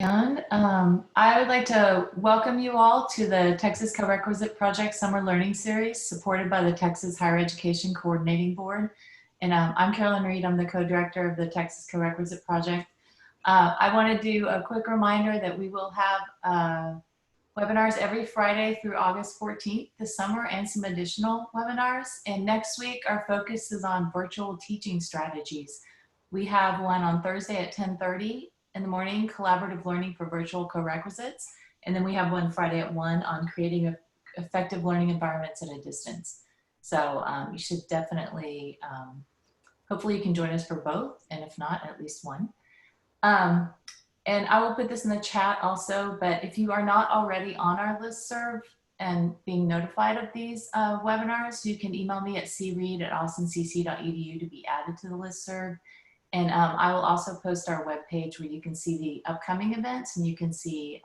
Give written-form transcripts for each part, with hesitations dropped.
And I would like to welcome you all to the Texas Corequisite Project Summer Learning Series supported by the Texas Higher Education Coordinating Board. And I'm Carolyn Reed. I'm the co-director of the Texas Corequisite Project. I want to do a quick reminder that we will have webinars every Friday through August 14th this summer and some additional webinars. And next week, our focus is on virtual teaching strategies. We have one on Thursday at 10:30 in the morning, collaborative learning for virtual corequisites. And then we have one Friday at 1 on creating effective learning environments at a distance. So you should definitely, hopefully you can join us for both. And if not, at least one. And I will put this in the chat also, but if you are not already on our listserv and being notified of these webinars, you can email me at creed@austincc.edu to be added to the listserv. And I will also post our webpage where you can see the upcoming events and you can see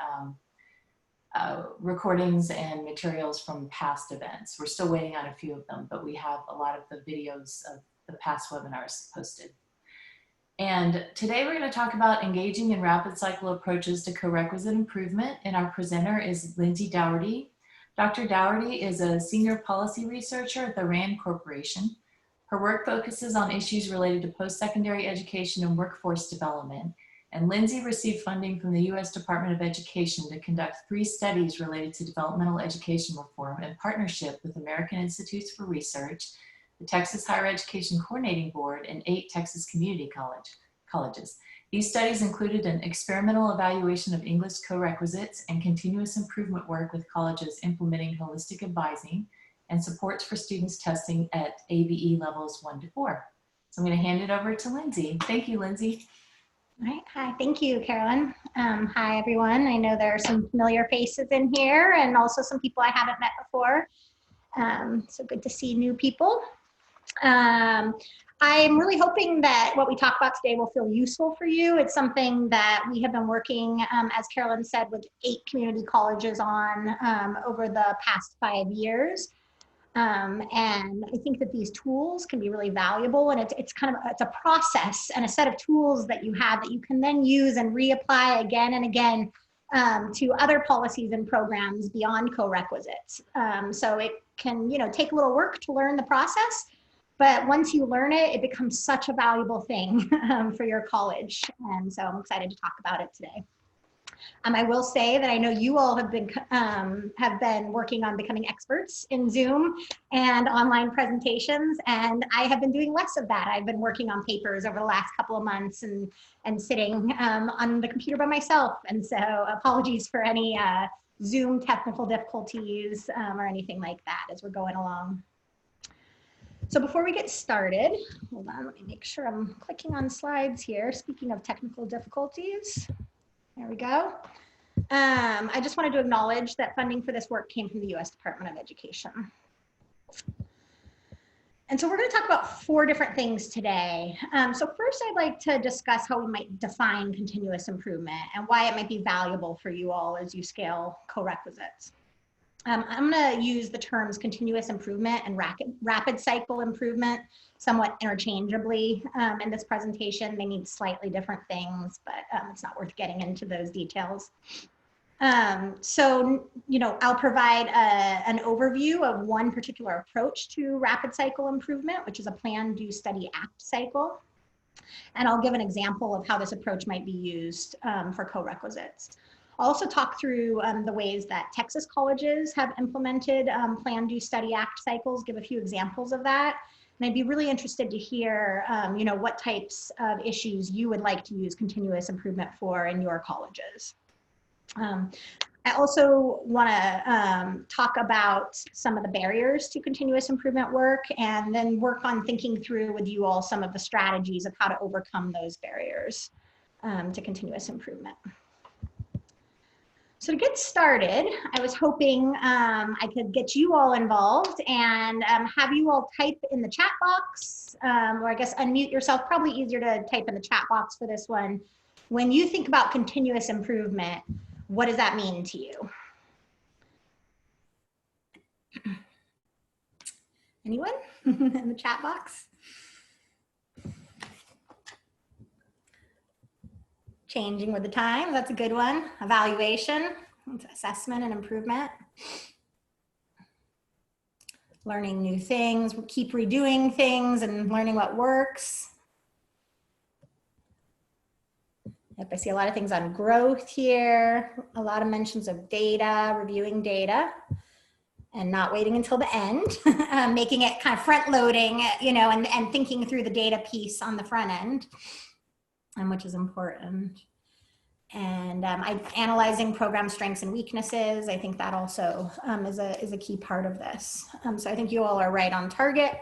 recordings and materials from past events. We're still waiting on a few of them, but we have a lot of the videos of the past webinars posted. And today we're going to talk about engaging in rapid cycle approaches to corequisite improvement. And our presenter is Lindsay Dougherty. Dr. Dougherty is a senior policy researcher at the RAND Corporation. Her work focuses on issues related to post-secondary education and workforce development. And Lindsay received funding from the U.S. Department of Education to conduct 3 studies related to developmental education reform in partnership with American Institutes for Research, the Texas Higher Education Coordinating Board, and 8 Texas community colleges. These studies included an experimental evaluation of English corequisites and continuous improvement work with colleges implementing holistic advising and supports for students testing at ABE levels 1 to 4. So I'm going to hand it over to Lindsay. Thank you, Lindsay. All right. Hi, thank you, Carolyn. Hi, everyone. I know there are some familiar faces in here and also some people I haven't met before. So good to see new people. I'm really hoping that what we talk about today will feel useful for you. It's something that we have been working, as Carolyn said, with 8 community colleges on over the past 5 years. And I think that these tools can be really valuable, and it's a process and a set of tools that you have that you can then use and reapply again and again to other policies and programs beyond corequisites. So it can, take a little work to learn the process, but once you learn it, it becomes such a valuable thing for your college. And so I'm excited to talk about it today. I will say that I know you all have been working on becoming experts in Zoom and online presentations, and I have been doing less of that. I've been working on papers over the last couple of months and sitting on the computer by myself. And so apologies for any Zoom technical difficulties or anything like that as we're going along. So before we get started, hold on, let me make sure I'm clicking on slides here. Speaking of technical difficulties. There we go. I just wanted to acknowledge that funding for this work came from the U.S. Department of Education. And so we're going to talk about 4 different things today. So first, I'd like to discuss how we might define continuous improvement and why it might be valuable for you all as you scale corequisites. I'm going to use the terms continuous improvement and rapid cycle improvement somewhat interchangeably in this presentation. They mean slightly different things, but it's not worth getting into those details. So, I'll provide an overview of one particular approach to rapid cycle improvement, which is a plan, do, study, act cycle. And I'll give an example of how this approach might be used for corequisites. I'll also talk through the ways that Texas colleges have implemented plan, do, study, act cycles, give a few examples of that. And I'd be really interested to hear, what types of issues you would like to use continuous improvement for in your colleges. I also want to talk about some of the barriers to continuous improvement work and then work on thinking through with you all some of the strategies of how to overcome those barriers to continuous improvement. So to get started, I was hoping I could get you all involved and have you all type in the chat box, or I guess unmute yourself, probably easier to type in the chat box for this one. When you think about continuous improvement, what does that mean to you? Anyone in the chat box? Changing with the time, that's a good one. Evaluation, assessment and improvement. Learning new things, keep redoing things and learning what works. Yep, I see a lot of things on growth here, a lot of mentions of data, reviewing data, and not waiting until the end, making it kind of front loading, you know, and thinking through the data piece on the front end, which is important. And analyzing program strengths and weaknesses. I think that also is a key part of this. So I think you all are right on target,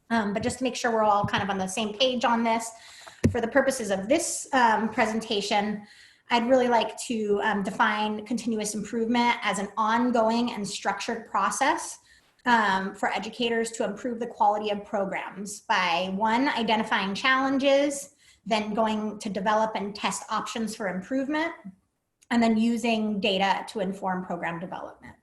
but just to make sure we're all kind of on the same page on this, for the purposes of this presentation, I'd really like to define continuous improvement as an ongoing and structured process for educators to improve the quality of programs by, one, identifying challenges, then going to develop and test options for improvement, and then using data to inform program development.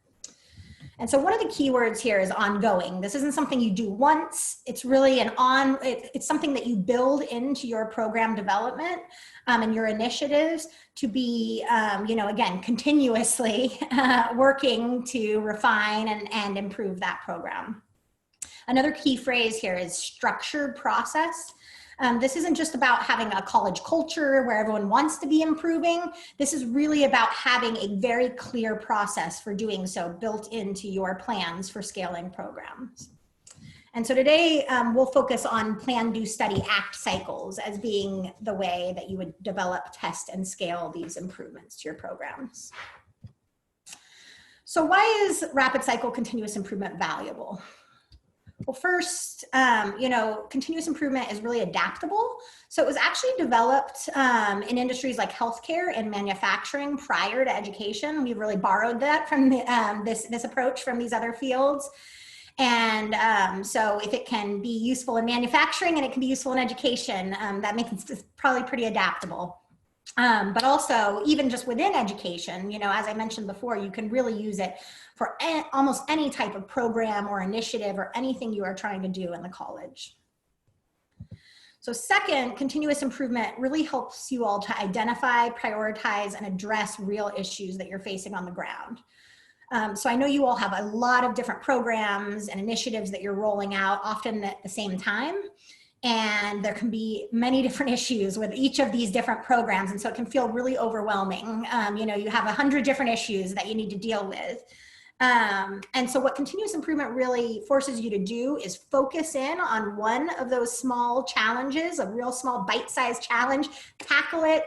And so one of the key words here is ongoing. This isn't something you do once. It's really it's something that you build into your program development and your initiatives to be, you know, again, continuously working to refine and improve that program. Another key phrase here is structured process. This isn't just about having a college culture where everyone wants to be improving. This is really about having a very clear process for doing so built into your plans for scaling programs. And so today we'll focus on plan, do, study, act cycles as being the way that you would develop, test, and scale these improvements to your programs. So why is rapid cycle continuous improvement valuable? Well, first, you know, continuous improvement is really adaptable. So it was actually developed in industries like healthcare and manufacturing prior to education. We really borrowed that from this approach from these other fields. And so if it can be useful in manufacturing and it can be useful in education, that makes it probably pretty adaptable. But also, even just within education, you know, as I mentioned before, you can really use it for almost any type of program or initiative or anything you are trying to do in the college. So second, continuous improvement really helps you all to identify, prioritize, and address real issues that you're facing on the ground. So I know you all have a lot of different programs and initiatives that you're rolling out, often at the same time. And there can be many different issues with each of these different programs. And so it can feel really overwhelming. You know, you have 100 different issues that you need to deal with. And so what continuous improvement really forces you to do is focus in on one of those small challenges, a real small bite-sized challenge, tackle it,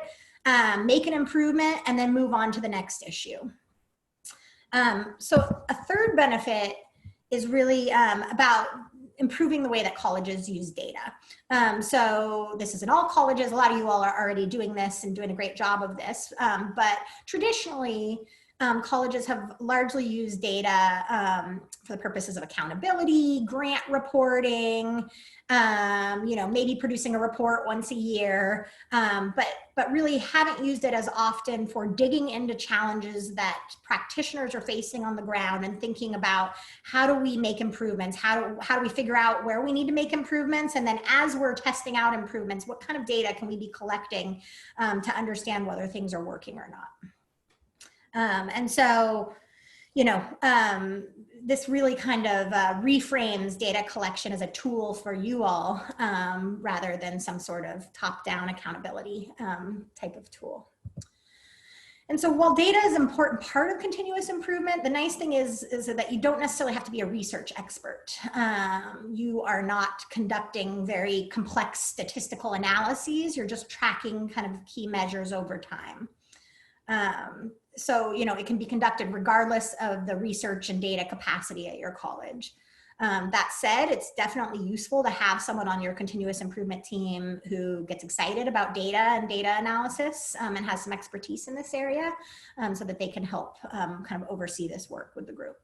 make an improvement, and then move on to the next issue. So a third benefit is really about improving the way that colleges use data. So this is in all colleges. A lot of you all are already doing this and doing a great job of this. But traditionally, colleges have largely used data for the purposes of accountability, grant reporting, you know, maybe producing a report once a year, but really haven't used it as often for digging into challenges that practitioners are facing on the ground and thinking about how do we make improvements, how do we figure out where we need to make improvements, and then as we're testing out improvements, what kind of data can we be collecting to understand whether things are working or not. And so, you know, this really kind of reframes data collection as a tool for you all rather than some sort of top-down accountability type of tool. And so while data is an important part of continuous improvement, the nice thing is that you don't necessarily have to be a research expert. You are not conducting very complex statistical analyses. You're just tracking kind of key measures over time. So, you know, it can be conducted regardless of the research and data capacity at your college. That said, it's definitely useful to have someone on your continuous improvement team who gets excited about data and data analysis and has some expertise in this area so that they can help kind of oversee this work with the group.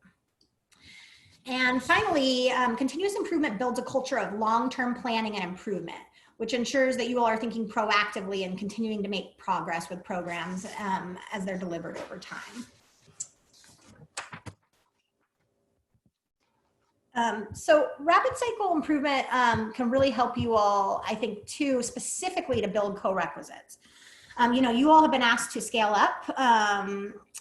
And finally, continuous improvement builds a culture of long-term planning and improvement, which ensures that you all are thinking proactively and continuing to make progress with programs as they're delivered over time. So rapid cycle improvement can really help you all, I think, too, specifically to build corequisites. You know, you all have been asked to scale up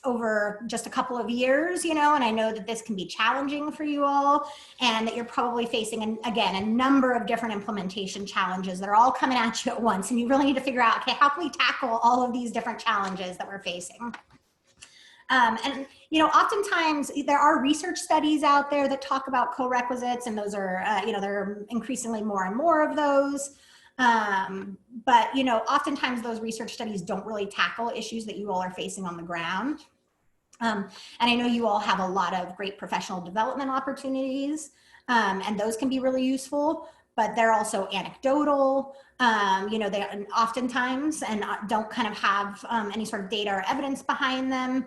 over just a couple of years, you know, and I know that this can be challenging for you all, and that you're probably facing, again, a number of different implementation challenges that are all coming at you at once. And you really need to figure out, okay, how can we tackle all of these different challenges that we're facing? And, you know, oftentimes there are research studies out there that talk about corequisites, and those are, you know, there are increasingly more and more of those. But, you know, oftentimes those research studies don't really tackle issues that you all are facing on the ground. And I know you all have a lot of great professional development opportunities, and those can be really useful, but they're also anecdotal. You know, they oftentimes and don't kind of have any sort of data or evidence behind them,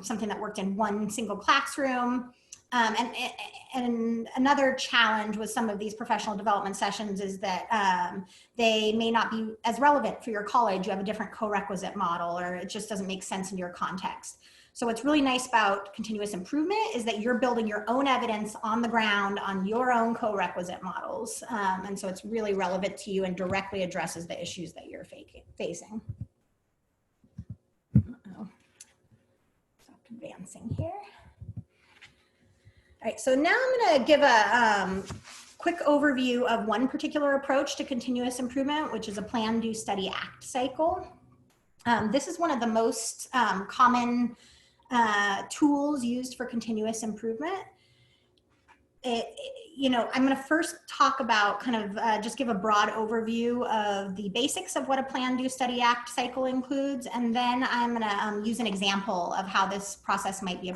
something that worked in one single classroom. And another challenge with some of these professional development sessions is that they may not be as relevant for your college. You have a different co-requisite model, or it just doesn't make sense in your context. So what's really nice about continuous improvement is that you're building your own evidence on the ground on your own co-requisite models. And so it's really relevant to you and directly addresses the issues that you're facing. Stop advancing here. All right, so now I'm going to give a quick overview of one particular approach to continuous improvement, which is a plan, do, study, act cycle. This is one of the most common tools used for continuous improvement. You know, I'm going to first talk about kind of just give a broad overview of the basics of what a plan, do, study, act cycle includes, and then I'm going to use an example of how this process might be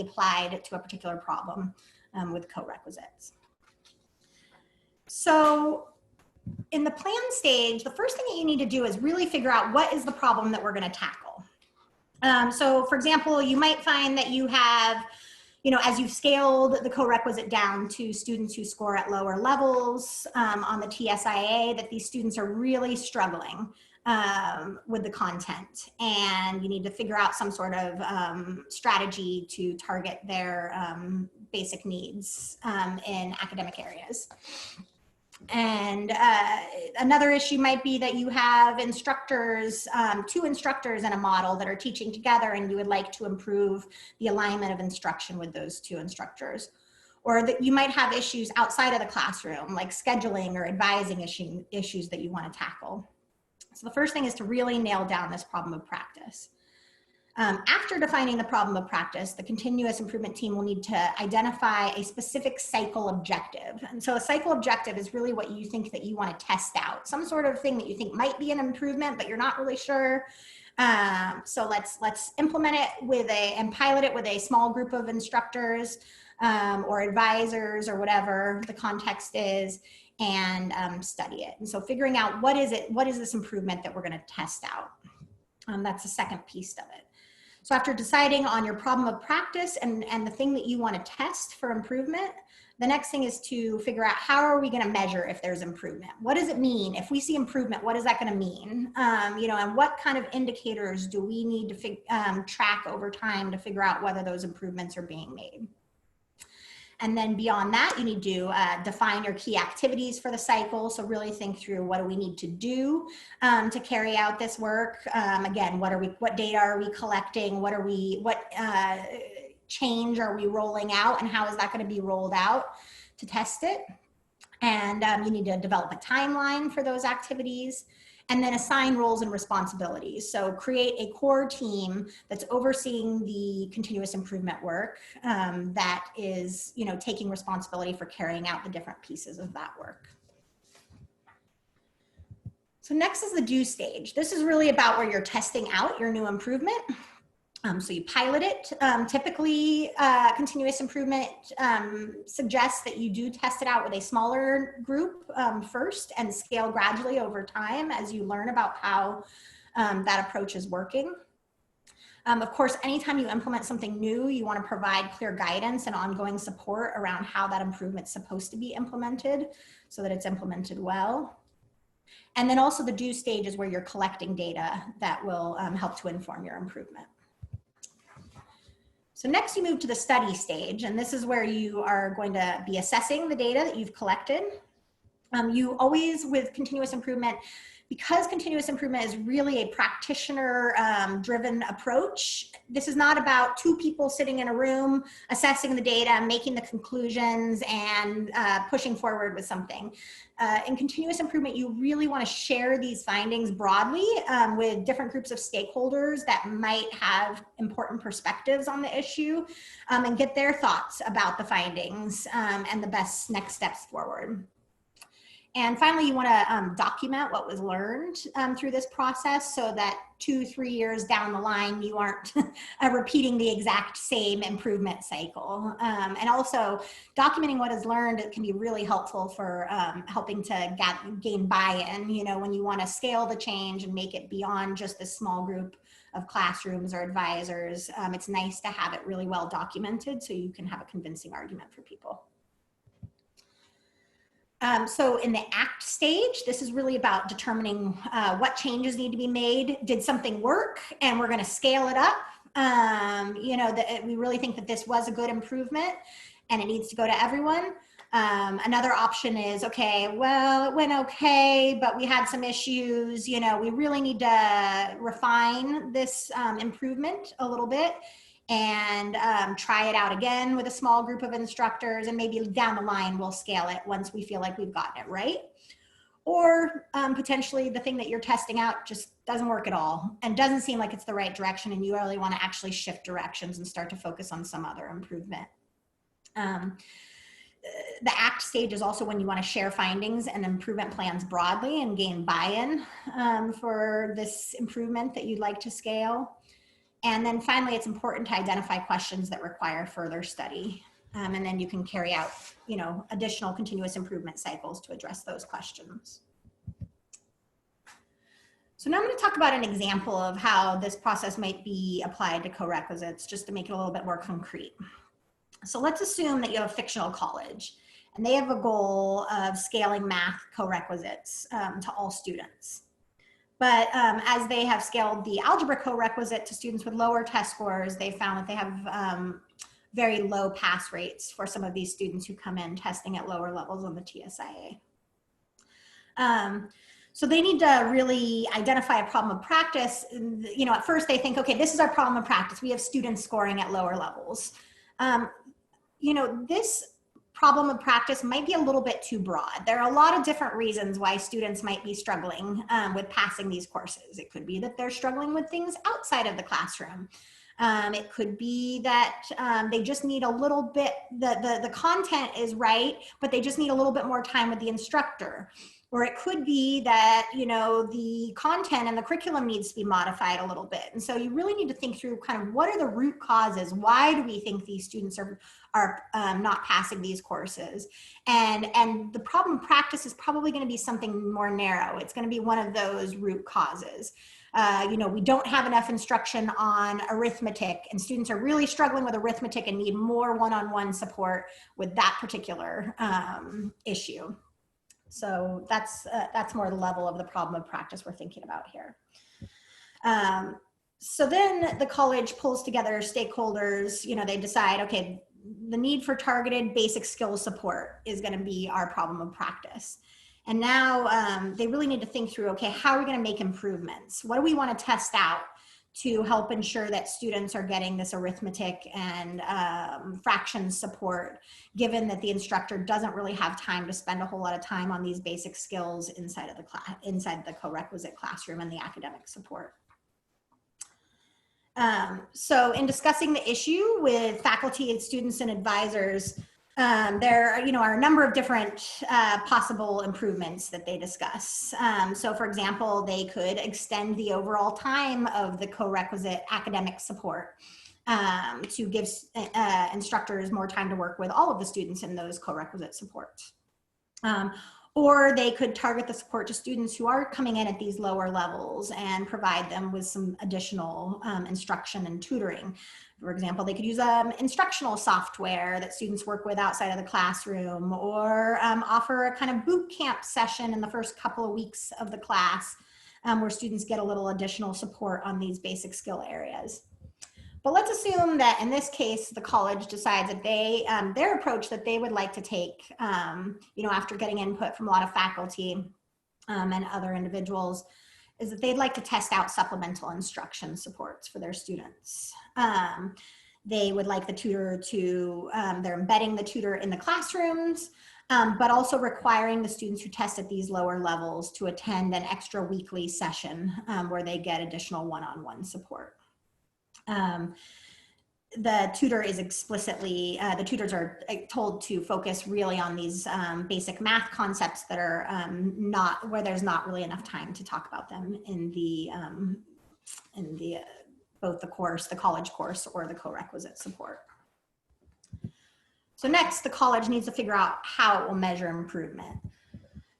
applied to a particular problem with co-requisites. So in the plan stage, the first thing that you need to do is really figure out what is the problem that we're going to tackle. So for example, you might find that you have, you know, as you've scaled the co-requisite down to students who score at lower levels on the TSIA, that these students are really struggling with the content, and you need to figure out some sort of strategy to target their basic needs in academic areas. And another issue might be that you have instructors, two instructors in a model that are teaching together, and you would like to improve the alignment of instruction with those two instructors. Or that you might have issues outside of the classroom, like scheduling or advising issues that you want to tackle. So the first thing is to really nail down this problem of practice. After defining the problem of practice, the continuous improvement team will need to identify a specific cycle objective. And so a cycle objective is really what you think that you want to test out, some sort of thing that you think might be an improvement, but you're not really sure. So let's implement it and pilot it with a small group of instructors or advisors or whatever the context is, and study it. And so figuring out what is this improvement that we're going to test out. That's the second piece of it. So after deciding on your problem of practice and the thing that you want to test for improvement, the next thing is to figure out how are we going to measure if there's improvement? What does it mean? If we see improvement, what is that going to mean? You know, and what kind of indicators do we need to track over time to figure out whether those improvements are being made? And then beyond that, you need to define your key activities for the cycle. So really think through what do we need to do to carry out this work. Again, what data are we collecting? What change are we rolling out, and how is that going to be rolled out to test it? And you need to develop a timeline for those activities, and then assign roles and responsibilities. So create a core team that's overseeing the continuous improvement work that is, you know, taking responsibility for carrying out the different pieces of that work. So next is the do stage. This is really about where you're testing out your new improvement. So you pilot it. Typically, continuous improvement suggests that you do test it out with a smaller group first and scale gradually over time as you learn about how that approach is working. Of course, anytime you implement something new, you want to provide clear guidance and ongoing support around how that improvement is supposed to be implemented so that it's implemented well. And then also the do stage is where you're collecting data that will help to inform your improvement. So next you move to the study stage, and this is where you are going to be assessing the data that you've collected. You always, with continuous improvement, Because continuous improvement is really a practitioner-driven approach, this is not about two people sitting in a room, assessing the data, making the conclusions, and pushing forward with something. In continuous improvement, you really want to share these findings broadly with different groups of stakeholders that might have important perspectives on the issue, and get their thoughts about the findings and the best next steps forward. And finally, you want to document what was learned through this process so that 2-3 years down the line, you aren't repeating the exact same improvement cycle. And also, documenting what is learned can be really helpful for helping to gain buy-in, you know, when you want to scale the change and make it beyond just this small group of classrooms or advisors. It's nice to have it really well documented so you can have a convincing argument for people. So in the ACT stage, this is really about determining what changes need to be made. Did something work? And we're going to scale it up. You know, we really think that this was a good improvement and it needs to go to everyone. Another option is, okay, well, it went okay, but we had some issues. You know, we really need to refine this improvement a little bit and try it out again with a small group of instructors, and maybe down the line we'll scale it once we feel like we've gotten it right. Or potentially the thing that you're testing out just doesn't work at all and doesn't seem like it's the right direction, and you really want to actually shift directions and start to focus on some other improvement. The ACT stage is also when you want to share findings and improvement plans broadly and gain buy-in for this improvement that you'd like to scale. And then finally, it's important to identify questions that require further study. And then you can carry out, you know, additional continuous improvement cycles to address those questions. So now I'm going to talk about an example of how this process might be applied to corequisites, just to make it a little bit more concrete. So let's assume that you have a fictional college and they have a goal of scaling math corequisites to all students. But as they have scaled the algebra corequisite to students with lower test scores, they found that they have very low pass rates for some of these students who come in testing at lower levels on the TSIA. So they need to really identify a problem of practice. You know, at first they think, okay, this is our problem of practice. We have students scoring at lower levels. You know, this problem of practice might be a little bit too broad. There are a lot of different reasons why students might be struggling with passing these courses. It could be that they're struggling with things outside of the classroom. It could be that they just need a little bit, the content is right, but they just need a little bit more time with the instructor. Or it could be that, you know, the content and the curriculum needs to be modified a little bit. And so you really need to think through kind of what are the root causes? Why do we think these students are not passing these courses? And the problem practice is probably going to be something more narrow. It's going to be one of those root causes. You know, we don't have enough instruction on arithmetic, and students are really struggling with arithmetic and need more one-on-one support with that particular issue. So that's more the level of the problem of practice we're thinking about here. So then the college pulls together stakeholders. You know, they decide, okay, the need for targeted basic skills support is going to be our problem of practice. And now they really need to think through, okay, how are we going to make improvements? What do we want to test out to help ensure that students are getting this arithmetic and fractions support, given that the instructor doesn't really have time to spend a whole lot of time on these basic skills inside of the class, inside the corequisite classroom and the academic support. So in discussing the issue with faculty and students and advisors, there are a number of different possible improvements that they discuss. So for example, they could extend the overall time of the corequisite academic support to give instructors more time to work with all of the students in those corequisite supports. Or they could target the support to students who are coming in at these lower levels and provide them with some additional instruction and tutoring. For example, they could use instructional software that students work with outside of the classroom, or offer a kind of boot camp session in the first couple of weeks of the class where students get a little additional support on these basic skill areas. But let's assume that in this case, the college decides that their approach that they would like to take, after getting input from a lot of faculty, and other individuals, is that they'd like to test out supplemental instruction supports for their students. They would like the tutor to, they're embedding the tutor in the classrooms, but also requiring the students who test at these lower levels to attend an extra weekly session where they get additional one-on-one support. The tutor is explicitly, the tutors are told to focus really on these basic math concepts that are not, where there's not really enough time to talk about them in the both the course, the college course, or the co-requisite support. So next, the college needs to figure out how it will measure improvement.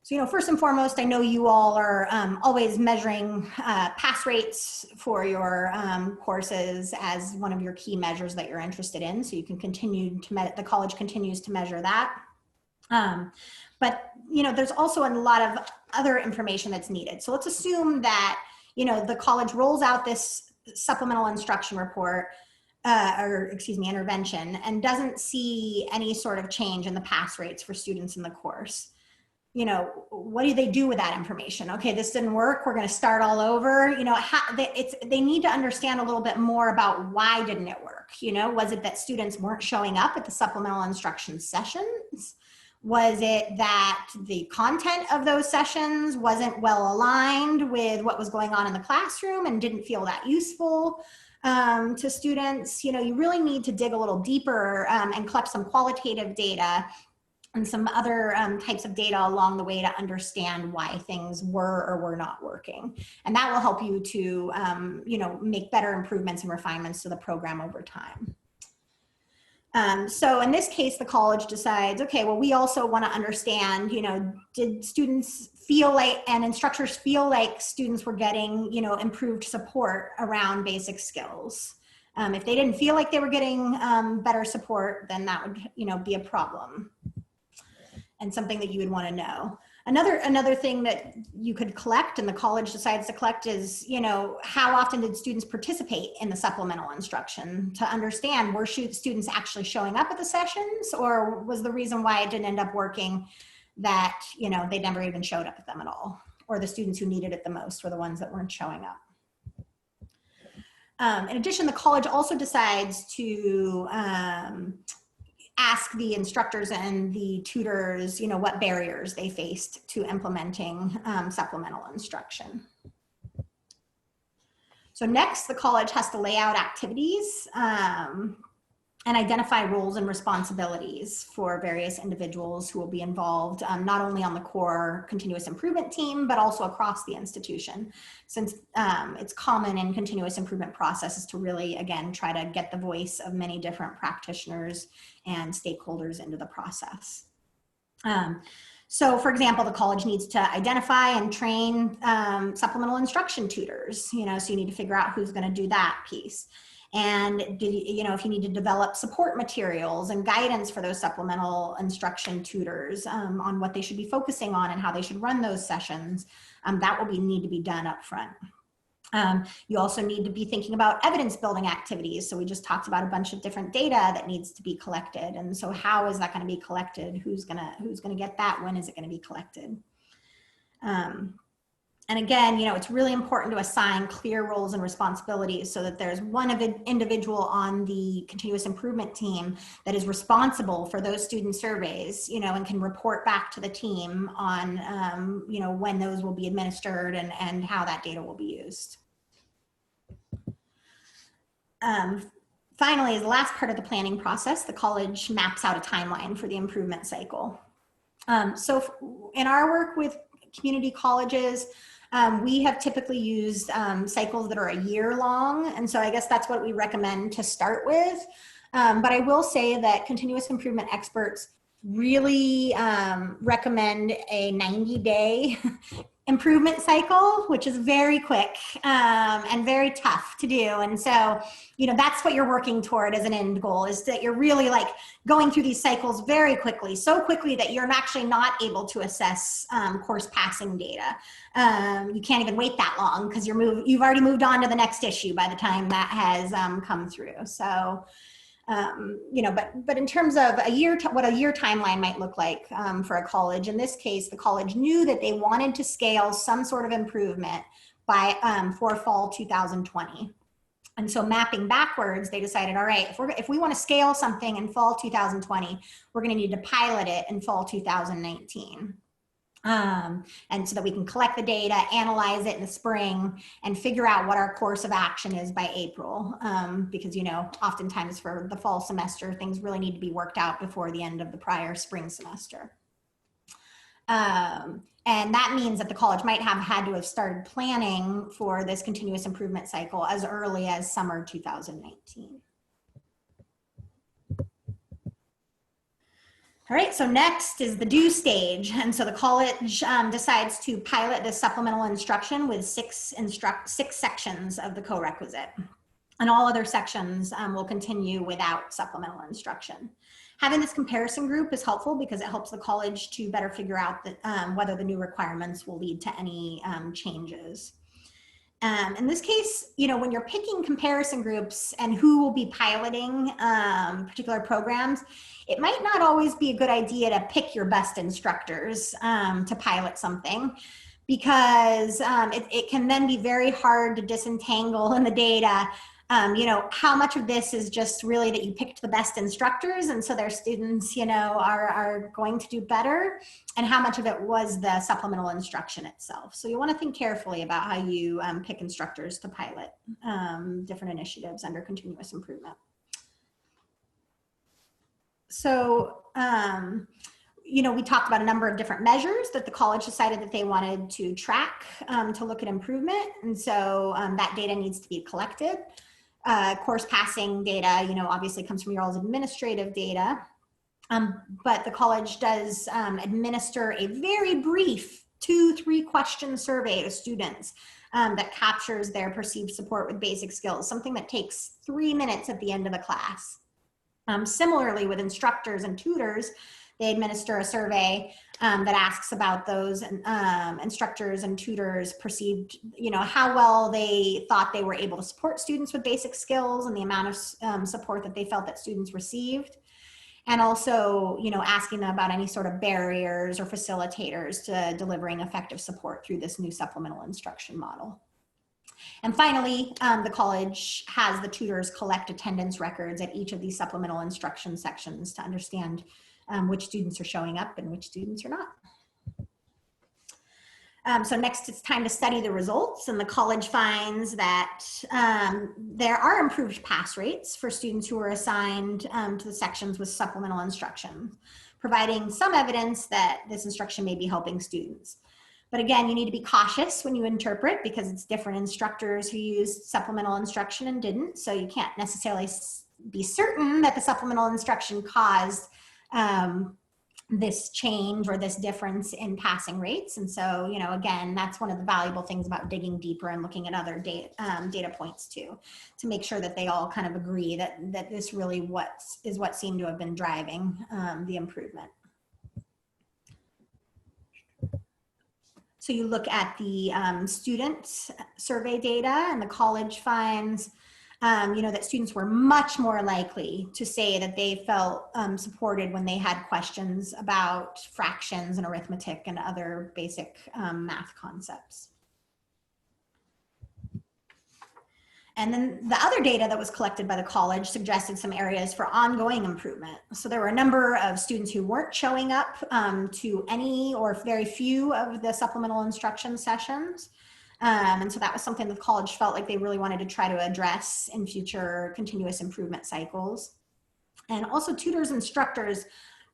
So, first and foremost, I know you all are always measuring pass rates for your courses as one of your key measures that you're interested in. So you can continue to, the college continues to measure that. But, there's also a lot of other information that's needed. So let's assume that, the college rolls out this supplemental instruction report, intervention, and doesn't see any sort of change in the pass rates for students in the course. What do they do with that information? Okay, this didn't work. We're going to start all over. They need to understand a little bit more about why didn't it work? Was it that students weren't showing up at the supplemental instruction sessions? Was it that the content of those sessions wasn't well aligned with what was going on in the classroom and didn't feel that useful to students? You really need to dig a little deeper and collect some qualitative data and some other types of data along the way to understand why things were or were not working. And that will help you to, make better improvements and refinements to the program over time. So in this case, the college decides, okay, well, we also want to understand, did students feel like, and instructors feel like students were getting, improved support around basic skills? If they didn't feel like they were getting better support, then that would, be a problem and something that you would want to know. Another thing that you could collect and the college decides to collect is, how often did students participate in the supplemental instruction to understand, were students actually showing up at the sessions, or was the reason why it didn't end up working that, they never even showed up at them at all, or the students who needed it the most were the ones that weren't showing up. In addition, the college also decides to ask the instructors and the tutors, what barriers they faced to implementing supplemental instruction. So next, the college has to lay out activities and identify roles and responsibilities for various individuals who will be involved, not only on the core continuous improvement team, but also across the institution, since it's common in continuous improvement processes to really, again, try to get the voice of many different practitioners and stakeholders into the process. So for example, the college needs to identify and train supplemental instruction tutors, so you need to figure out who's going to do that piece. And if you need to develop support materials and guidance for those supplemental instruction tutors on what they should be focusing on and how they should run those sessions, that will need to be done up front. You also need to be thinking about evidence building activities. So we just talked about a bunch of different data that needs to be collected. And so how is that going to be collected? Who's gonna get that? When is it going to be collected? And again, it's really important to assign clear roles and responsibilities so that there's one individual on the continuous improvement team that is responsible for those student surveys, and can report back to the team on, when those will be administered and how that data will be used. Finally, as the last part of the planning process, the college maps out a timeline for the improvement cycle. So in our work with community colleges, we have typically used cycles that are a year long. And so I guess that's what we recommend to start with. But I will say that continuous improvement experts really recommend a 90-day improvement cycle, which is very quick and very tough to do. And so, that's what you're working toward as an end goal, is that you're really like going through these cycles very quickly, so quickly that you're actually not able to assess course passing data. You can't even wait that long because you've already moved on to the next issue by the time that has come through. So You know, but in terms of a year, what a year timeline might look like for a college, in this case, the college knew that they wanted to scale some sort of improvement by for fall 2020. And so mapping backwards, they decided, all right, if we want to scale something in fall 2020, we're going to need to pilot it in fall 2019. And so that we can collect the data, analyze it in the spring, and figure out what our course of action is by April. Because, you know, oftentimes for the fall semester, things really need to be worked out before the end of the prior spring semester. And that means that the college might have had to have started planning for this continuous improvement cycle as early as summer 2019. All right, so next is the do stage. And so the college decides to pilot this supplemental instruction with six sections of the co-requisite. And all other sections will continue without supplemental instruction. Having this comparison group is helpful because it helps the college to better figure out that, whether the new requirements will lead to any changes. In this case, you know, when you're picking comparison groups and who will be piloting particular programs, it might not always be a good idea to pick your best instructors to pilot something, because it can then be very hard to disentangle in the data, you know, how much of this is just really that you picked the best instructors and so their students, you know, are going to do better, and how much of it was the supplemental instruction itself. So you want to think carefully about how you pick instructors to pilot different initiatives under continuous improvement. So, you know, we talked about a number of different measures that the college decided that they wanted to track to look at improvement. And so that data needs to be collected. Course passing data, you know, obviously comes from your all's administrative data. But the college does administer a very brief 2-3 question survey to students that captures their perceived support with basic skills, something that takes 3 minutes at the end of the class. Similarly, with instructors and tutors, they administer a survey that asks about those instructors and tutors perceived, you know, how well they thought they were able to support students with basic skills and the amount of support that they felt that students received. And also, you know, asking them about any sort of barriers or facilitators to delivering effective support through this new supplemental instruction model. And finally, the college has the tutors collect attendance records at each of these supplemental instruction sections to understand which students are showing up and which students are not. So next, it's time to study the results, and the college finds that there are improved pass rates for students who are assigned to the sections with supplemental instruction, providing some evidence that this instruction may be helping students. But again, you need to be cautious when you interpret, because it's different instructors who used supplemental instruction and didn't. So you can't necessarily be certain that the supplemental instruction caused this change or this difference in passing rates. And so, you know, again, that's one of the valuable things about digging deeper and looking at other data points too, to make sure that they all kind of agree that this really is what seemed to have been driving the improvement. So you look at the student survey data, and the college finds you know, that students were much more likely to say that they felt supported when they had questions about fractions and arithmetic and other basic math concepts. And then the other data that was collected by the college suggested some areas for ongoing improvement. So there were a number of students who weren't showing up to any or very few of the supplemental instruction sessions. And so that was something the college felt like they really wanted to try to address in future continuous improvement cycles. And also tutors and instructors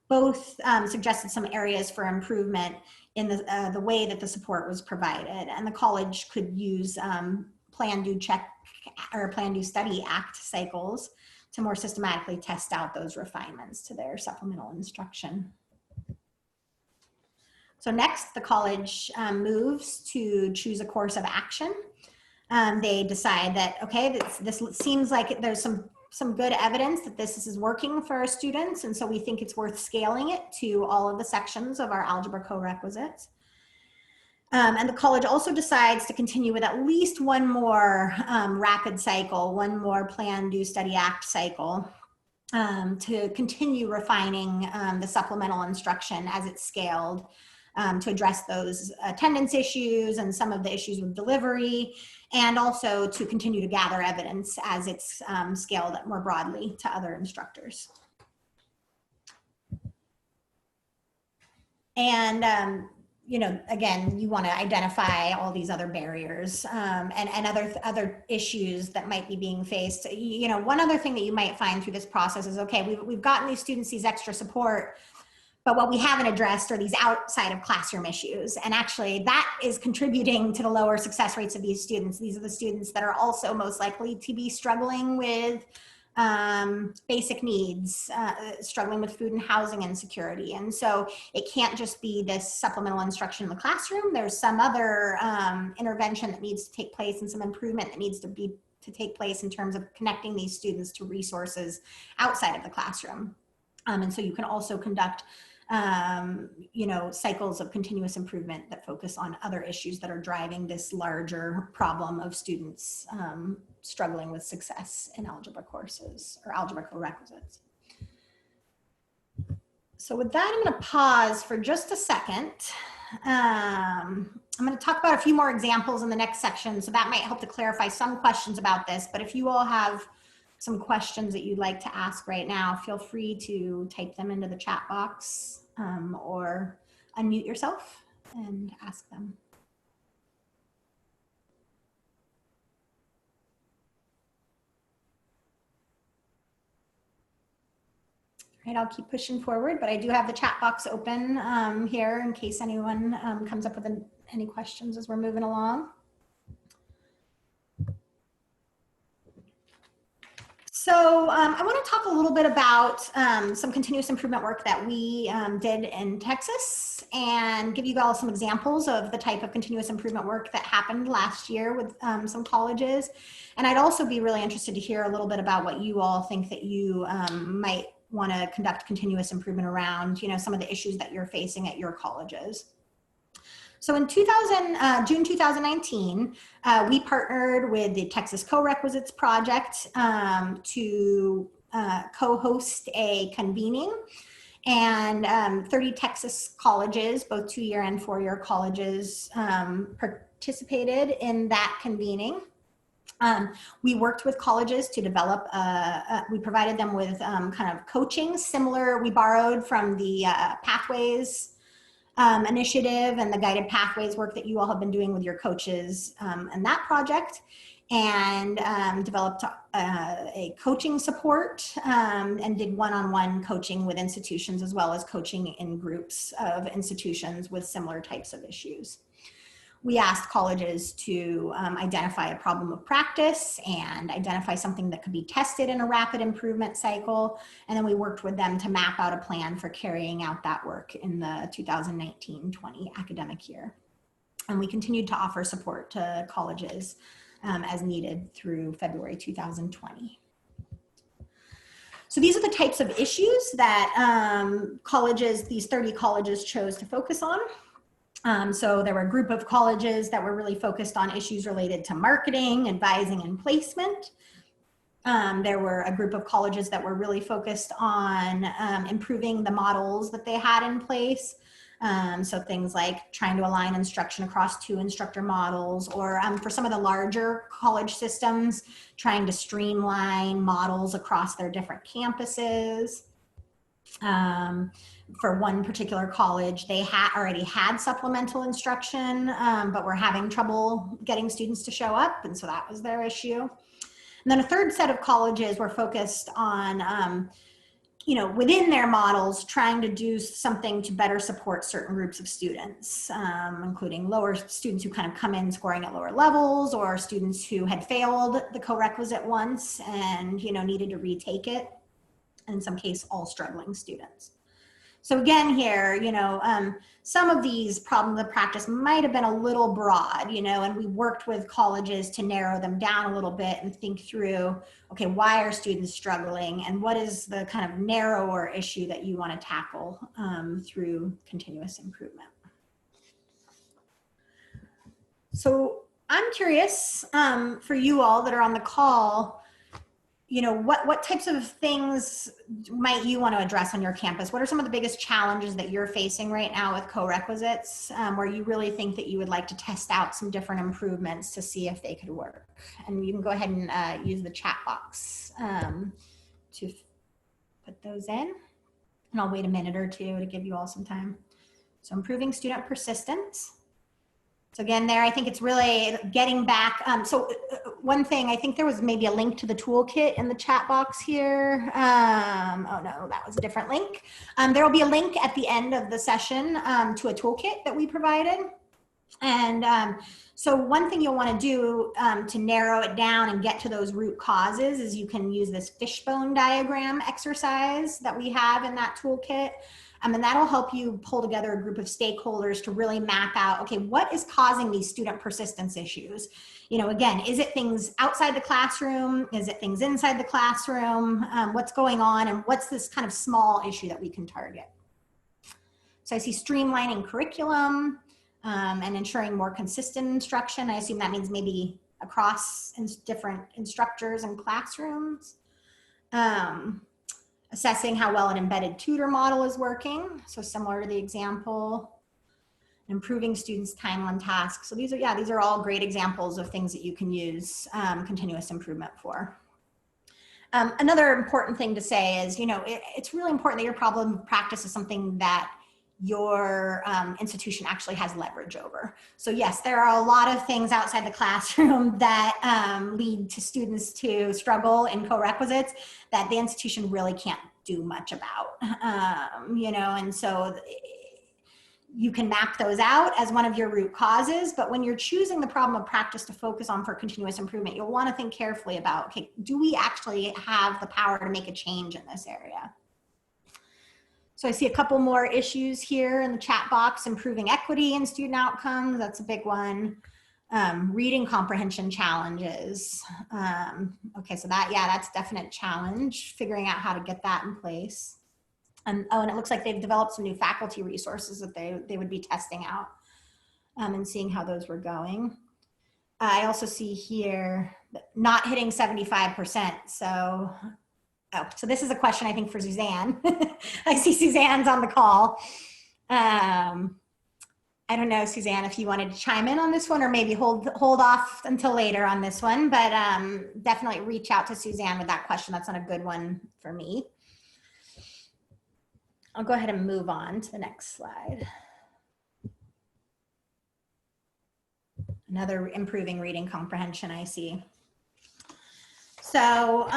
both suggested some areas for improvement in the way that the support was provided. And the college could use plan, do, check, or plan, do, study, act cycles to more systematically test out those refinements to their supplemental instruction. So next, the college moves to choose a course of action. They decide that, okay, this seems like there's some good evidence that this is working for our students, and so we think it's worth scaling it to all of the sections of our algebra co-requisites. And the college also decides to continue with at least one more rapid cycle, one more plan, do, study, act cycle. to continue refining the supplemental instruction as it's scaled to address those attendance issues and some of the issues with delivery, and also to continue to gather evidence as it's scaled more broadly to other instructors. And you know, again, you want to identify all these other barriers and other issues that might be being faced. You know, one other thing that you might find through this process is, okay, we've gotten these students these extra support, but what we haven't addressed are these outside of classroom issues. And actually that is contributing to the lower success rates of these students. These are the students that are also most likely to be struggling with basic needs, struggling with food and housing insecurity. And so it can't just be this supplemental instruction in the classroom. There's some other intervention that needs to take place and some improvement that needs to take place in terms of connecting these students to resources outside of the classroom. And so you can also conduct you know, cycles of continuous improvement that focus on other issues that are driving this larger problem of students struggling with success in algebra courses or algebra corequisites. So with that, I'm going to pause for just a second. I'm going to talk about a few more examples in the next section, so that might help to clarify some questions about this. But if you all have some questions that you'd like to ask right now, feel free to type them into the chat box or unmute yourself and ask them. All right, I'll keep pushing forward, but I do have the chat box open here in case anyone comes up with any questions as we're moving along. So I want to talk a little bit about some continuous improvement work that we did in Texas and give you all some examples of the type of continuous improvement work that happened last year with some colleges. And I'd also be really interested to hear a little bit about what you all think that you might want to conduct continuous improvement around, you know, some of the issues that you're facing at your colleges. So in June 2019, we partnered with the Texas Corequisite Project to co-host a convening, and 30 Texas colleges, both 2-year and 4-year colleges, participated in that convening. We worked with colleges to develop, we provided them with kind of coaching similar, we borrowed from the Pathways initiative and the guided pathways work that you all have been doing with your coaches and that project, and developed a coaching support and did one-on-one coaching with institutions as well as coaching in groups of institutions with similar types of issues. We asked colleges to identify a problem of practice and identify something that could be tested in a rapid improvement cycle. And then we worked with them to map out a plan for carrying out that work in the 2019-20 academic year. And we continued to offer support to colleges as needed through February 2020. So these are the types of issues that these 30 colleges chose to focus on. So there were a group of colleges that were really focused on issues related to marketing, advising, and placement. There were a group of colleges that were really focused on improving the models that they had in place. So things like trying to align instruction across 2 instructor models, or for some of the larger college systems, trying to streamline models across their different campuses. For one particular college, they already had supplemental instruction, but were having trouble getting students to show up, and so that was their issue. And then a third set of colleges were focused on, you know, within their models, trying to do something to better support certain groups of students, including lower students who kind of come in scoring at lower levels, or students who had failed the corequisite once and, you know, needed to retake it. In some case, all struggling students. So again here, you know, some of these problems of practice might have been a little broad, you know, and we worked with colleges to narrow them down a little bit and think through, okay, why are students struggling, and what is the kind of narrower issue that you want to tackle through continuous improvement. So I'm curious for you all that are on the call, what types of things might you want to address on your campus? What are some of the biggest challenges that you're facing right now with corequisites, where you really think that you would like to test out some different improvements to see if they could work? And you can go ahead and use the chat box to put those in. And I'll wait a minute or two to give you all some time. So improving student persistence. So again, there, I think it's really getting back. One thing, I think there was maybe a link to the toolkit in the chat box here. Oh no, that was a different link. There will be a link at the end of the session to a toolkit that we provided. And so one thing you'll want to do to narrow it down and get to those root causes is you can use this fishbone diagram exercise that we have in that toolkit. And that'll help you pull together a group of stakeholders to really map out, okay, what is causing these student persistence issues? Again, is it things outside the classroom? Is it things inside the classroom? What's going on? And what's this kind of small issue that we can target? So I see streamlining curriculum and ensuring more consistent instruction. I assume that means maybe across different instructors and classrooms. Assessing how well an embedded tutor model is working. So similar to the example, improving students' time on task. So these are all great examples of things that you can use continuous improvement for. Another important thing to say is, it's really important that your problem of practice is something that your institution actually has leverage over. So yes, there are a lot of things outside the classroom that lead to students to struggle in corequisites that the institution really can't do much about, and so you can map those out as one of your root causes. But when you're choosing the problem of practice to focus on for continuous improvement, you'll want to think carefully about, okay, do we actually have the power to make a change in this area? So I see a couple more issues here in the chat box. Improving equity in student outcomes, that's a big one. Reading comprehension challenges. Okay, so that's a definite challenge, figuring out how to get that in place. And it looks like they've developed some new faculty resources that they would be testing out and seeing how those were going. I also see here not hitting 75%. So this is a question, I think, for Suzanne. I see Suzanne's on the call. I don't know, Suzanne, if you wanted to chime in on this one or maybe hold off until later on this one, but definitely reach out to Suzanne with that question. That's not a good one for me. I'll go ahead and move on to the next slide. Another improving reading comprehension I see. So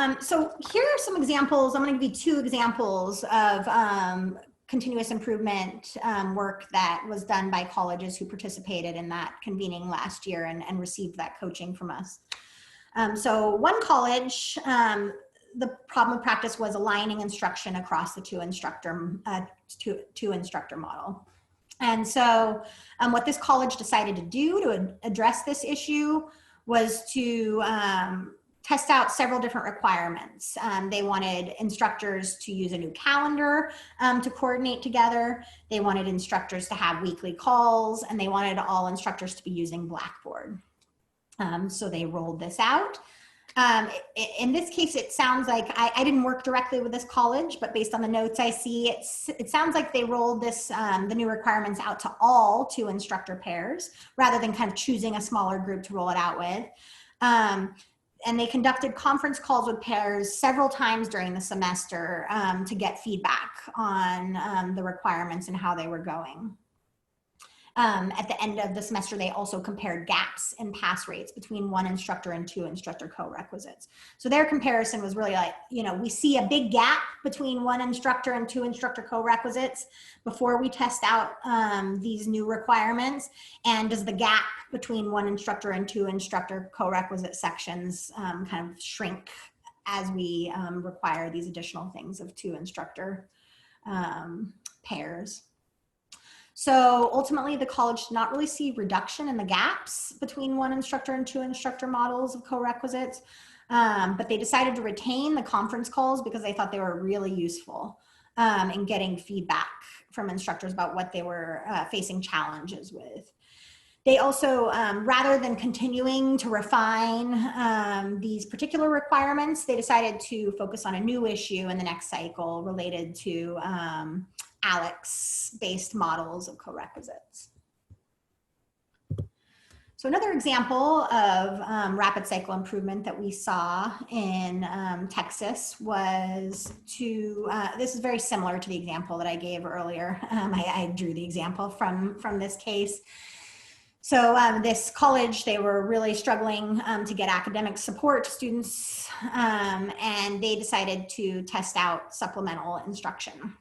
here are some examples. I'm going to give you two examples of continuous improvement work that was done by colleges who participated in that convening last year and received that coaching from us. So one college, the problem of practice was aligning instruction across the two instructor model. And so what this college decided to do to address this issue was to test out several different requirements. They wanted instructors to use a new calendar to coordinate together. They wanted instructors to have weekly calls, and they wanted all instructors to be using Blackboard. So they rolled this out. In this case, it sounds like, I didn't work directly with this college, but based on the notes I see, it sounds like they rolled this, the new requirements out to all two instructor pairs, rather than kind of choosing a smaller group to roll it out with. And they conducted conference calls with pairs several times during the semester to get feedback on the requirements and how they were going. At the end of the semester, they also compared gaps in pass rates between one instructor and two instructor co-requisites. So their comparison was really like, we see a big gap between one instructor and two instructor co-requisites before we test out these new requirements. And does the gap between one instructor and two instructor co-requisite sections kind of shrink as we require these additional things of two instructor pairs? So ultimately, the college did not really see reduction in the gaps between one instructor and two instructor models of co-requisites, but they decided to retain the conference calls because they thought they were really useful in getting feedback from instructors about what they were facing challenges with. They also, rather than continuing to refine these particular requirements, they decided to focus on a new issue in the next cycle related to ALEX-based models of corequisites. So another example of rapid cycle improvement that we saw in Texas was this is very similar to the example that I gave earlier. I drew the example from this case. So this college, they were really struggling to get academic support to students, and they decided to test out supplemental instruction.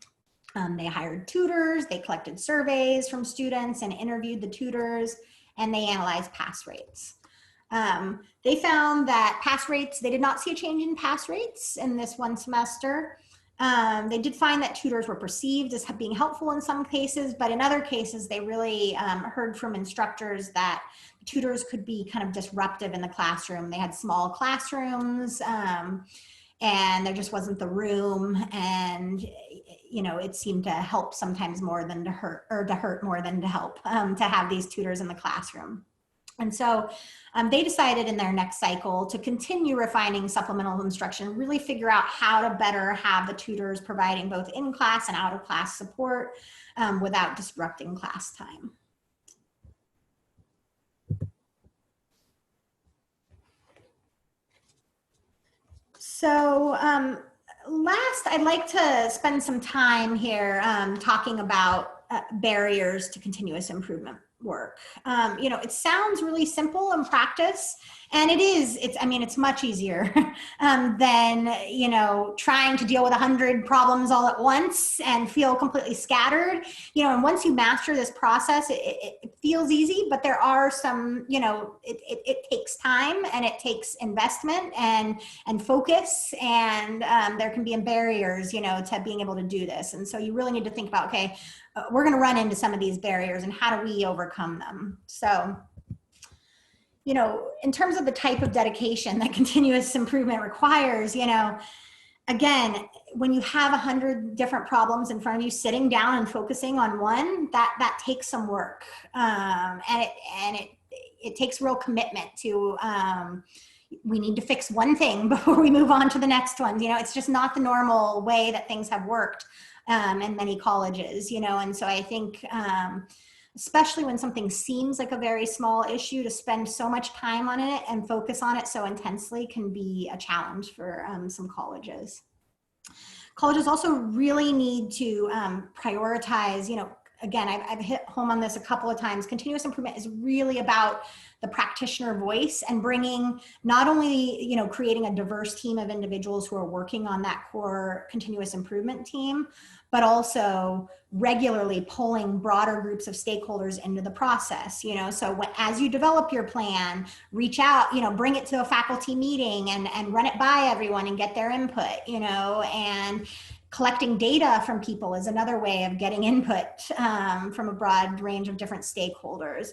They hired tutors, they collected surveys from students and interviewed the tutors, and they analyzed pass rates. They found that pass rates, they did not see a change in pass rates in this one semester. They did find that tutors were perceived as being helpful in some cases, but in other cases, they really heard from instructors that tutors could be kind of disruptive in the classroom. They had small classrooms, and there just wasn't the room, and it seemed to help sometimes more than to hurt, or to hurt more than to help, to have these tutors in the classroom. And so they decided in their next cycle to continue refining supplemental instruction, really figure out how to better have the tutors providing both in-class and out-of-class support without disrupting class time. So last, I'd like to spend some time here talking about barriers to continuous improvement work. It sounds really simple in practice, and it is. It's much easier than trying to deal with 100 problems all at once and feel completely scattered. And once you master this process, it feels easy, but there are some. It takes time, and it takes investment and focus, and there can be barriers, to being able to do this. And so you really need to think about, okay, we're going to run into some of these barriers, and how do we overcome them? So, in terms of the type of dedication that continuous improvement requires, again, when you have 100 different problems in front of you, sitting down and focusing on one, that takes some work. And it takes real commitment to, we need to fix one thing before we move on to the next one. It's just not the normal way that things have worked in many colleges, and so I think, especially when something seems like a very small issue, to spend so much time on it and focus on it so intensely can be a challenge for some colleges. Colleges also really need to prioritize, again, I've hit home on this a couple of times. Continuous improvement is really about the practitioner voice and bringing not only, creating a diverse team of individuals who are working on that core continuous improvement team, but also regularly pulling broader groups of stakeholders into the process. So as you develop your plan, reach out, bring it to a faculty meeting and run it by everyone and get their input, and collecting data from people is another way of getting input from a broad range of different stakeholders.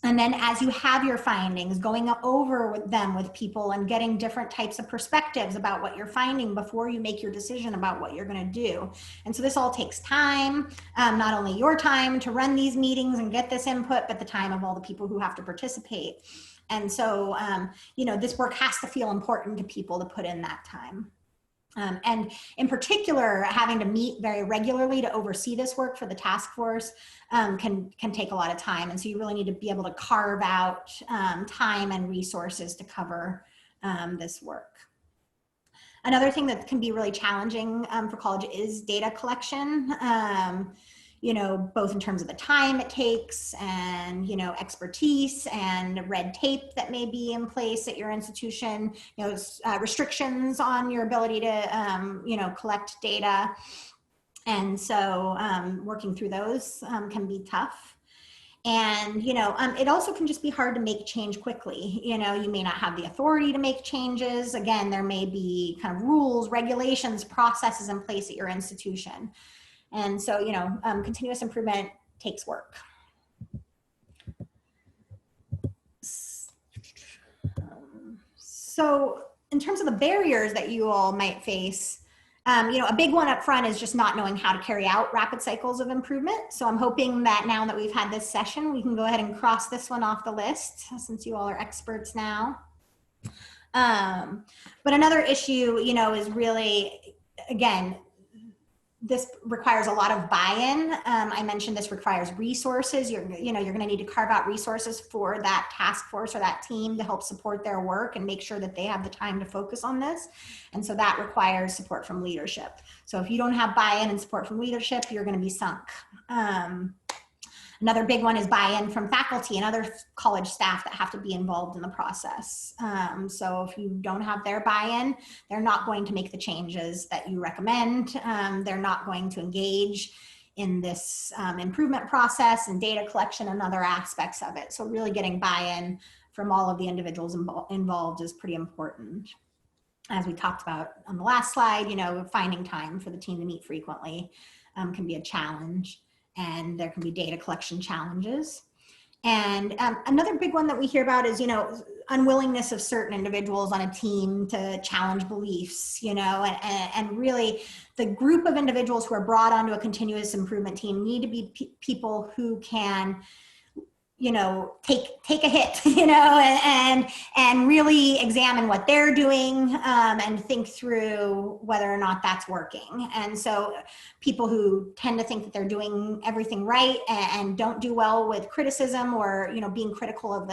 And then as you have your findings, going over them with people and getting different types of perspectives about what you're finding before you make your decision about what you're going to do. And so this all takes time, not only your time to run these meetings and get this input, but the time of all the people who have to participate. And so, this work has to feel important to people to put in that time. And in particular, having to meet very regularly to oversee this work for the task force can take a lot of time. And so you really need to be able to carve out time and resources to cover this work. Another thing that can be really challenging for college is data collection. Both in terms of the time it takes and, expertise and red tape that may be in place at your institution, restrictions on your ability to, collect data. And so working through those can be tough. And, it also can just be hard to make change quickly. You may not have the authority to make changes. Again, there may be kind of rules, regulations, processes in place at your institution. And so, continuous improvement takes work. So in terms of the barriers that you all might face, A big one up front is just not knowing how to carry out rapid cycles of improvement. So I'm hoping that now that we've had this session, we can go ahead and cross this one off the list since you all are experts now. But another issue, is really, again, this requires a lot of buy-in. I mentioned this requires resources. You're going to need to carve out resources for that task force or that team to help support their work and make sure that they have the time to focus on this. And so that requires support from leadership. So if you don't have buy-in and support from leadership, you're going to be sunk. Another big one is buy-in from faculty and other college staff that have to be involved in the process. So if you don't have their buy-in, they're not going to make the changes that you recommend. They're not going to engage in this improvement process and data collection and other aspects of it. So really getting buy-in from all of the individuals involved is pretty important. As we talked about on the last slide, finding time for the team to meet frequently can be a challenge. And there can be data collection challenges. And another big one that we hear about is, unwillingness of certain individuals on a team to challenge beliefs, and really the group of individuals who are brought onto a continuous improvement team need to be people who can, take a hit, and really examine what they're doing and think through whether or not that's working. And so people who tend to think that they're doing everything right and don't do well with criticism or, being critical of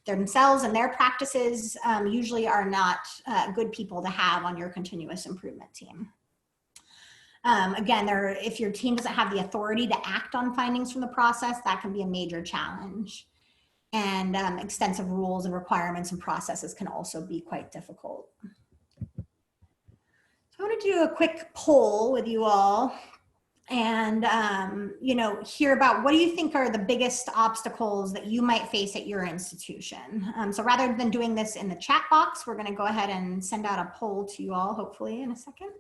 themselves and their practices usually are not good people to have on your continuous improvement team. Again, if your team doesn't have the authority to act on findings from the process, that can be a major challenge. And extensive rules and requirements and processes can also be quite difficult. So I want to do a quick poll with you all and, hear about what do you think are the biggest obstacles that you might face at your institution. So rather than doing this in the chat box, we're going to go ahead and send out a poll to you all, hopefully in a second.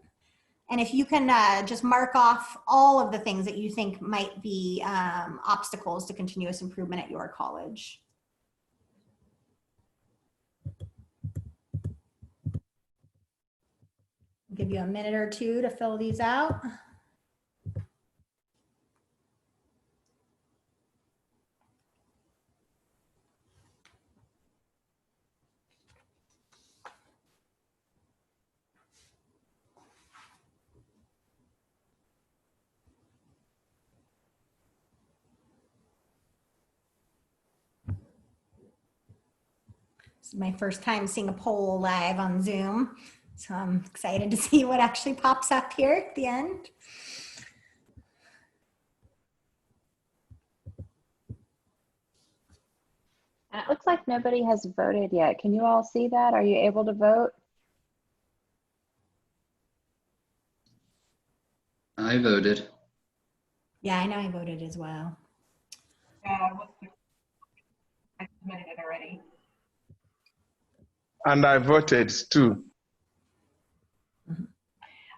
And if you can just mark off all of the things that you think might be obstacles to continuous improvement at your college. I'll give you a minute or two to fill these out. This is my first time seeing a poll live on Zoom, so I'm excited to see what actually pops up here at the end. And it looks like nobody has voted yet. Can you all see that? Are you able to vote? I voted. Yeah, I know I voted as well. Yeah, I submitted it already. And I voted too.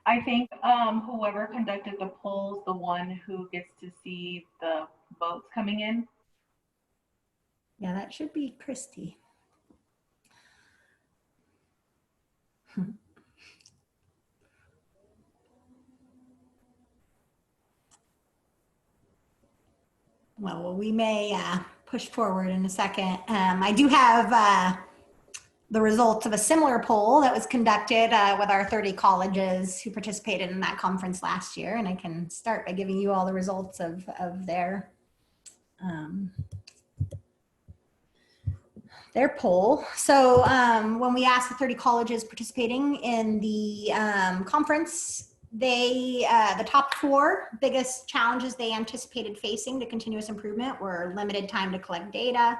I think whoever conducted the polls, the one who gets to see the votes coming in. Yeah, that should be Christy. Well, we may push forward in a second. I do have the results of a similar poll that was conducted with our 30 colleges who participated in that conference last year. And I can start by giving you all the results of their poll. So when we asked the 30 colleges participating in the conference, the top 4 biggest challenges they anticipated facing to continuous improvement were limited time to collect data,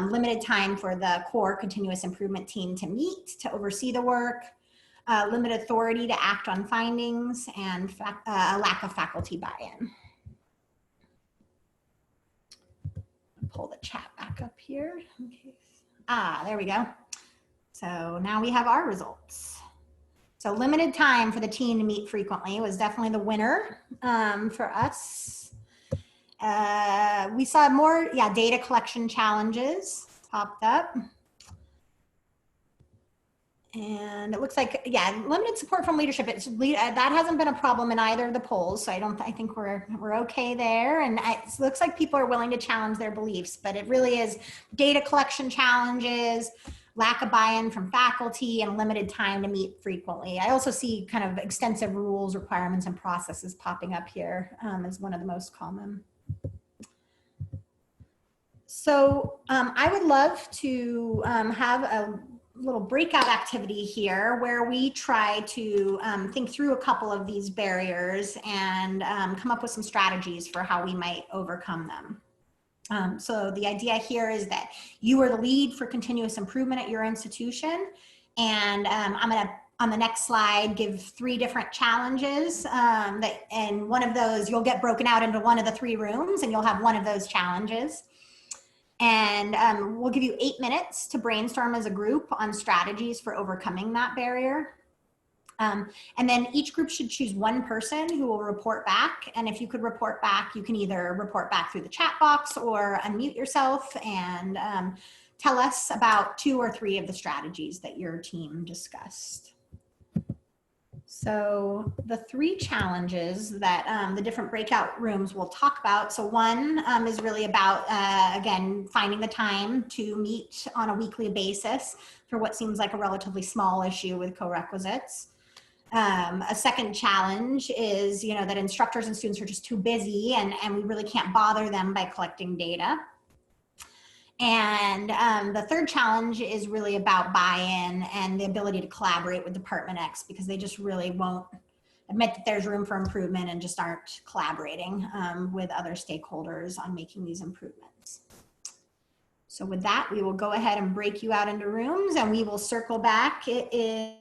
limited time for the core continuous improvement team to meet, to oversee the work, limited authority to act on findings, and a lack of faculty buy-in. Pull the chat back up here. Okay. There we go. So now we have our results. So limited time for the team to meet frequently was definitely the winner for us. We saw more, data collection challenges popped up. And it looks like, yeah, limited support from leadership. That hasn't been a problem in either of the polls. So I think we're okay there. And it looks like people are willing to challenge their beliefs, but it really is data collection challenges, lack of buy-in from faculty, and limited time to meet frequently. I also see kind of extensive rules, requirements, and processes popping up here as one of the most common. So I would love to have a little breakout activity here where we try to think through a couple of these barriers and come up with some strategies for how we might overcome them. So the idea here is that you are the lead for continuous improvement at your institution. And I'm going to, on the next slide, give 3 different challenges and one of those, you'll get broken out into one of the 3 rooms and you'll have one of those challenges. And we'll give you 8 minutes to brainstorm as a group on strategies for overcoming that barrier. And then each group should choose one person who will report back. And if you could report back, you can either report back through the chat box or unmute yourself and tell us about 2 or 3 of the strategies that your team discussed. So the 3 challenges that the different breakout rooms will talk about. So one is really about, again, finding the time to meet on a weekly basis for what seems like a relatively small issue with corequisites. A second challenge is, that instructors and students are just too busy and we really can't bother them by collecting data. And the third challenge is really about buy-in and the ability to collaborate with Department X because they just really won't admit that there's room for improvement and just aren't collaborating with other stakeholders on making these improvements. So with that, we will go ahead and break you out into rooms and we will circle back. It is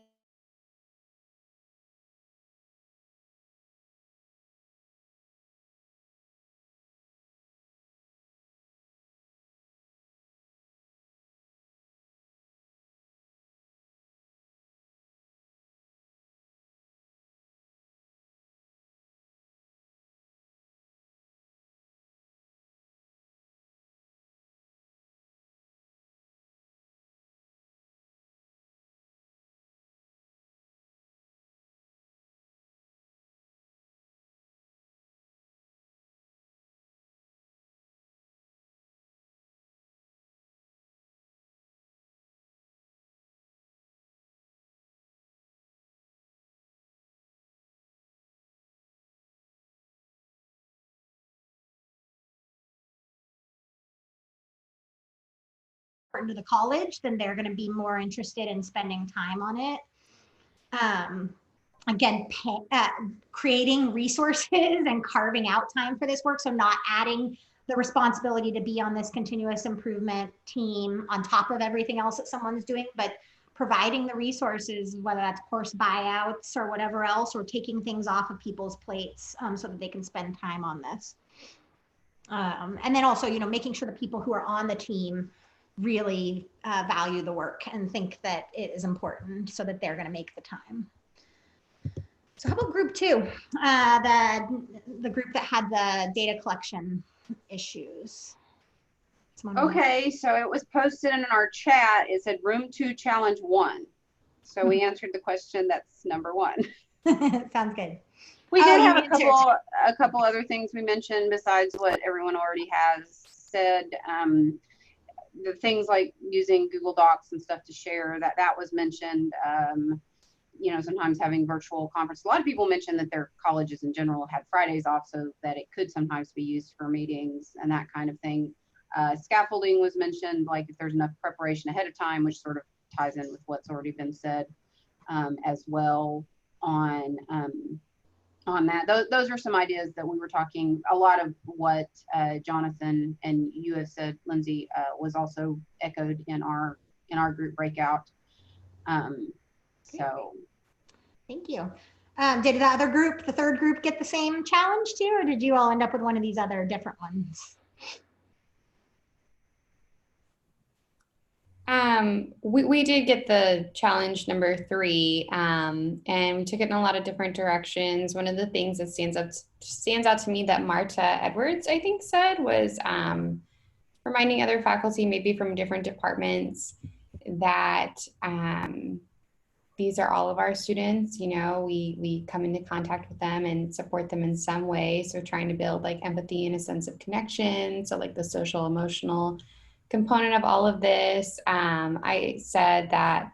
important to the college, then they're going to be more interested in spending time on it. Again, creating resources and carving out time for this work. So not adding the responsibility to be on this continuous improvement team on top of everything else that someone's doing, but providing the resources, whether that's course buyouts or whatever else, or taking things off of people's plates so that they can spend time on this. And then also, making sure the people who are on the team really value the work and think that it is important so that they're going to make the time. So how about group 2, the group that had the data collection issues? Okay, so it was posted in our chat. It said room 2 challenge 1. So we answered the question. That's number 1. Sounds good. We did have a couple other things we mentioned besides what everyone already has said. The things like using Google Docs and stuff to share, that was mentioned. Sometimes having virtual conference. A lot of people mentioned that their colleges in general had Fridays off so that it could sometimes be used for meetings and that kind of thing. Scaffolding was mentioned, like if there's enough preparation ahead of time, which sort of ties in with what's already been said as well on that. Those are some ideas that we were talking. A lot of what Jonathan and you have said, Lindsay, was also echoed in our group breakout. So thank you. Did the third group get the same challenge too, or did you all end up with one of these other different ones? We did get the challenge number 3, and we took it in a lot of different directions. One of the things that stands out to me that Marta Edwards, I think, said was reminding other faculty, maybe from different departments, that these are all of our students, you know, we come into contact with them and support them in some way. So trying to build like empathy and a sense of connection. So like the social emotional component of all of this. I said that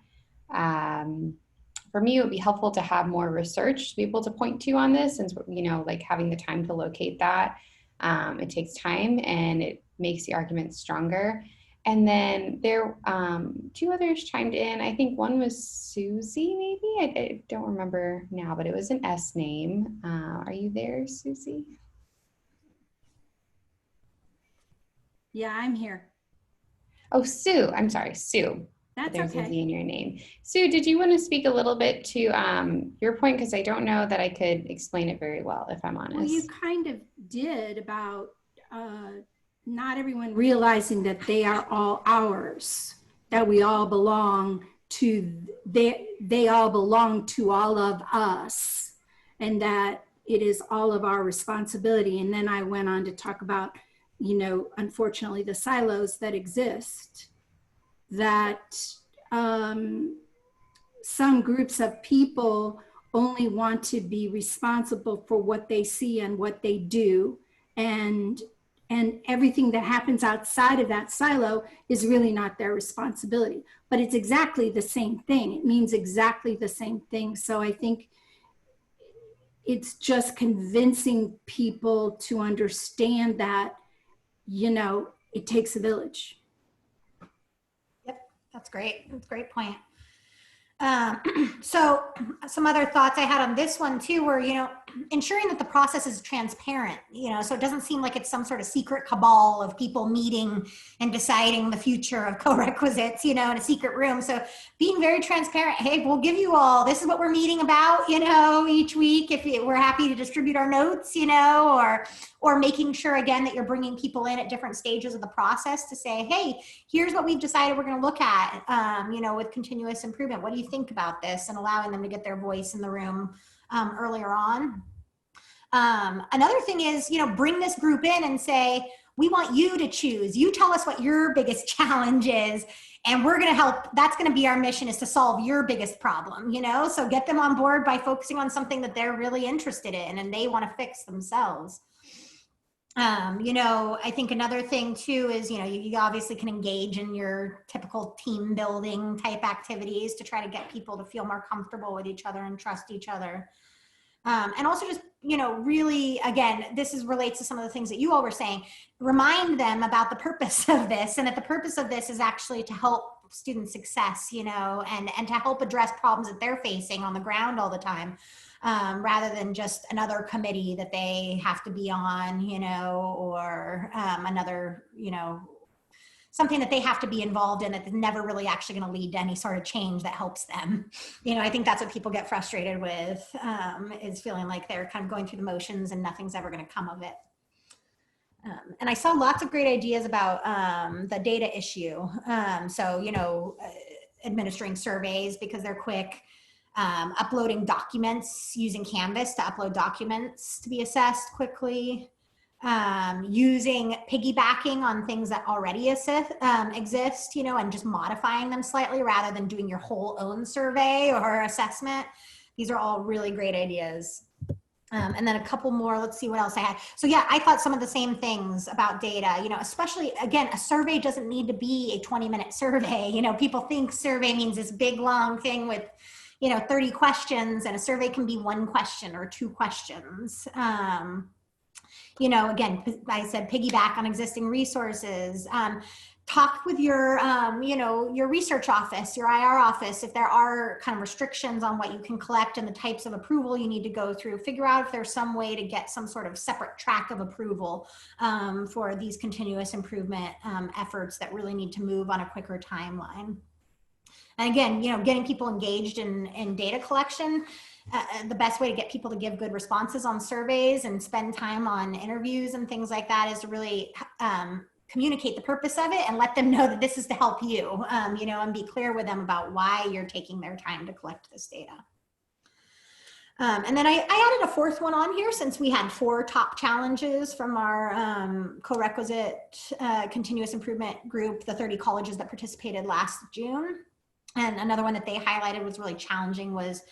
for me, it would be helpful to have more research to be able to point to on this, since, you know, like having the time to locate that, it takes time and it makes the argument stronger. And then there, two others chimed in. I think one was Susie, maybe. I don't remember now, but it was an S name. Are you there, Susie? Yeah, I'm here. Oh, Sue. I'm sorry, Sue. That's There's a okay. Z in your name. Sue, did you want to speak a little bit to your point? Because I don't know that I could explain it very well, if I'm honest. Well, you kind of did about not everyone realizing that they are all ours, that we all belong to, they all belong to all of us, and that it is all of our responsibility. And then I went on to talk about, you know, unfortunately, the silos that exist, that some groups of people only want to be responsible for what they see and what they do, and everything that happens outside of that silo is really not their responsibility. But it's exactly the same thing. It means exactly the same thing. So I think it's just convincing people to understand that, you know, it takes a village. Yep, that's great. That's a great point. So some other thoughts I had on this one too were, you know, ensuring that the process is transparent, you know, so it doesn't seem like it's some sort of secret cabal of people meeting and deciding the future of corequisites, you know, in a secret room. So being very transparent, hey, we'll give you all, this is what we're meeting about, you know, each week, if we're happy to distribute our notes, you know, or making sure again that you're bringing people in at different stages of the process to say, hey, here's what we've decided we're going to look at, you know, with continuous improvement. What do you think about this? And allowing them to get their voice in the room earlier on. Another thing is, you know, bring this group in and say, we want you to choose. You tell us what your biggest challenge is, and we're going to help. That's going to be our mission, is to solve your biggest problem, you know? So get them on board by focusing on something that they're really interested in and they want to fix themselves. You know, I think another thing too is, you know, you obviously can engage in your typical team building type activities to try to get people to feel more comfortable with each other and trust each other. And also just, you know, really, again, relates to some of the things that you all were saying, remind them about the purpose of this, and that the purpose of this is actually to help student success, you know, and to help address problems that they're facing on the ground all the time. Rather than just another committee that they have to be on, you know, or another, you know, something that they have to be involved in that's never really actually going to lead to any sort of change that helps them. You know, I think that's what people get frustrated with, is feeling like they're kind of going through the motions and nothing's ever going to come of it. And I saw lots of great ideas about the data issue. So, you know, administering surveys because they're quick. Uploading documents, using Canvas to upload documents to be assessed quickly, using piggybacking on things that already exist, you know, and just modifying them slightly rather than doing your whole own survey or assessment. These are all really great ideas. And then a couple more, let's see what else I had. So yeah, I thought some of the same things about data, you know, especially, again, a survey doesn't need to be a 20-minute survey. You know, people think survey means this big, long thing with, you know, 30 questions, and a survey can be 1 question or 2 questions. You know, again, I said piggyback on existing resources. Talk with your, you know, your research office, your IR office, if there are kind of restrictions on what you can collect and the types of approval you need to go through. Figure out if there's some way to get some sort of separate track of approval for these continuous improvement efforts that really need to move on a quicker timeline. And again, you know, getting people engaged in data collection, the best way to get people to give good responses on surveys and spend time on interviews and things like that is to really communicate the purpose of it and let them know that this is to help you, you know, and be clear with them about why you're taking their time to collect this data. And then I added a 4th one on here since we had 4 top challenges from our corequisite continuous improvement group, the 30 colleges that participated last June. And another one that they highlighted was really challenging was,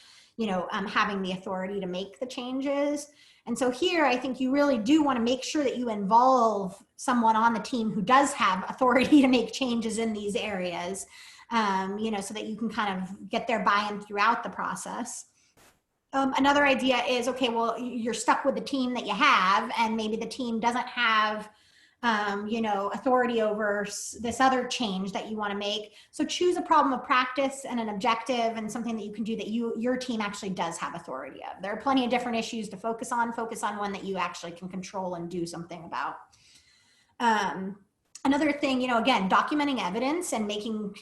having the authority to make the changes. And so here, I think you really do want to make sure that you involve someone on the team who does have authority to make changes in these areas, so that you can kind of get their buy-in throughout the process. Another idea is, okay, well, you're stuck with the team that you have, and maybe the team doesn't have authority over this other change that you want to make. So choose a problem of practice and an objective and something that you can do that your team actually does have authority of. There are plenty of different issues to focus on one that you actually can control and do something about. Another thing, again, documenting evidence and making,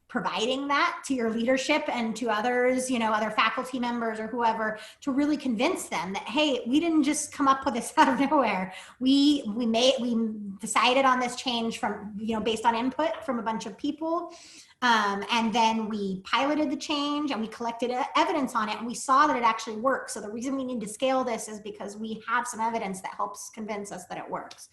providing that to your leadership and to others, other faculty members or whoever, to really convince them that, hey, we didn't just come up with this out of nowhere. We decided on this change from, based on input from a bunch of people. And then we piloted the change and we collected evidence on it, and we saw that it actually works. So the reason we need to scale this is because we have some evidence that helps convince us that it works.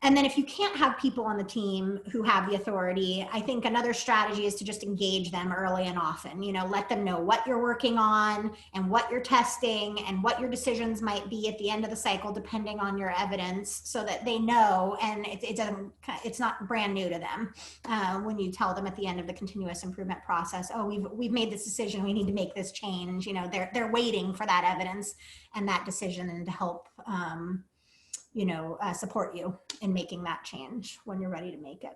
And then if you can't have people on the team who have the authority, I think another strategy is to just engage them early and often, let them know what you're working on and what you're testing and what your decisions might be at the end of the cycle, depending on your evidence, so that they know, and it's not brand new to them when you tell them at the end of the continuous improvement process, oh, we've made this decision, we need to make this change. They're waiting for that evidence and that decision, and to help support you in making that change when you're ready to make it.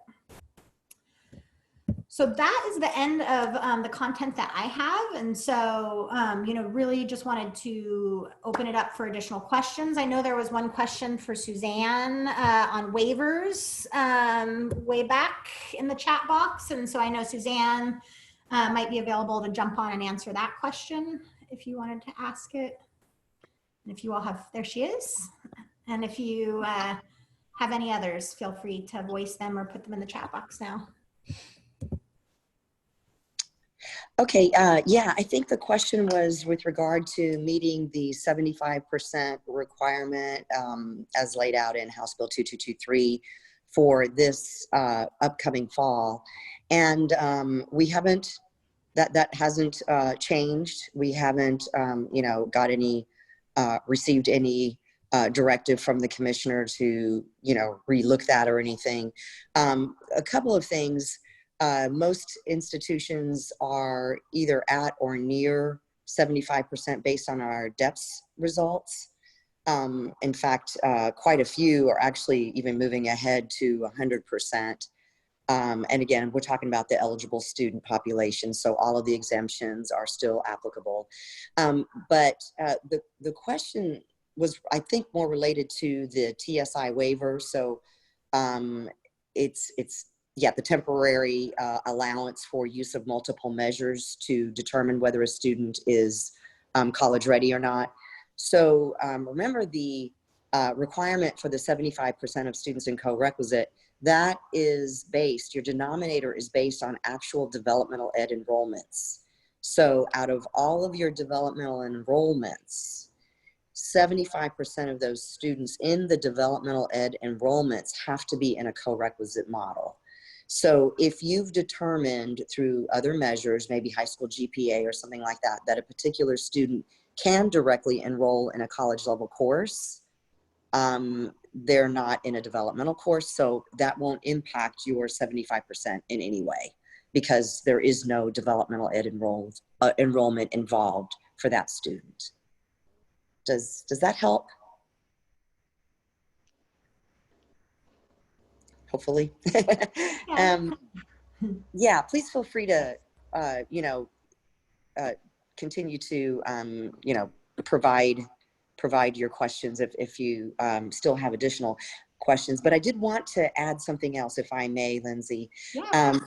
So that is the end of the content that I have. And so, really just wanted to open it up for additional questions. I know there was one question for Suzanne on waivers way back in the chat box. And so I know Suzanne might be available to jump on and answer that question if you wanted to ask it. And if you all have, there she is. And if you have any others, feel free to voice them or put them in the chat box now. Okay, yeah, I think the question was with regard to meeting the 75% requirement as laid out in House Bill 2223 for this upcoming fall. And we haven't, that hasn't changed. We haven't, got any, received any directive from the commissioner to, relook that or anything. A couple of things. Most institutions are either at or near 75% based on our DEPS results. In fact, quite a few are actually even moving ahead to 100%. And again, we're talking about the eligible student population, so all of the exemptions are still applicable. But the question was, I think, more related to the TSI waiver. So it's the temporary allowance for use of multiple measures to determine whether a student is college ready or not. So remember the requirement for the 75% of students in co-requisite, that is based, your denominator is based on actual developmental ed enrollments. So out of all of your developmental enrollments, 75% of those students in the developmental ed enrollments have to be in a co-requisite model. So if you've determined through other measures, maybe high school GPA or something like that, that a particular student can directly enroll in a college level course, they're not in a developmental course, so that won't impact your 75% in any way because there is no developmental ed enrollment involved for that student. Does that help? Hopefully. Yeah, please feel free to, continue to, provide your questions if you still have additional questions. But I did want to add something else, if I may, Lindsay. Yeah.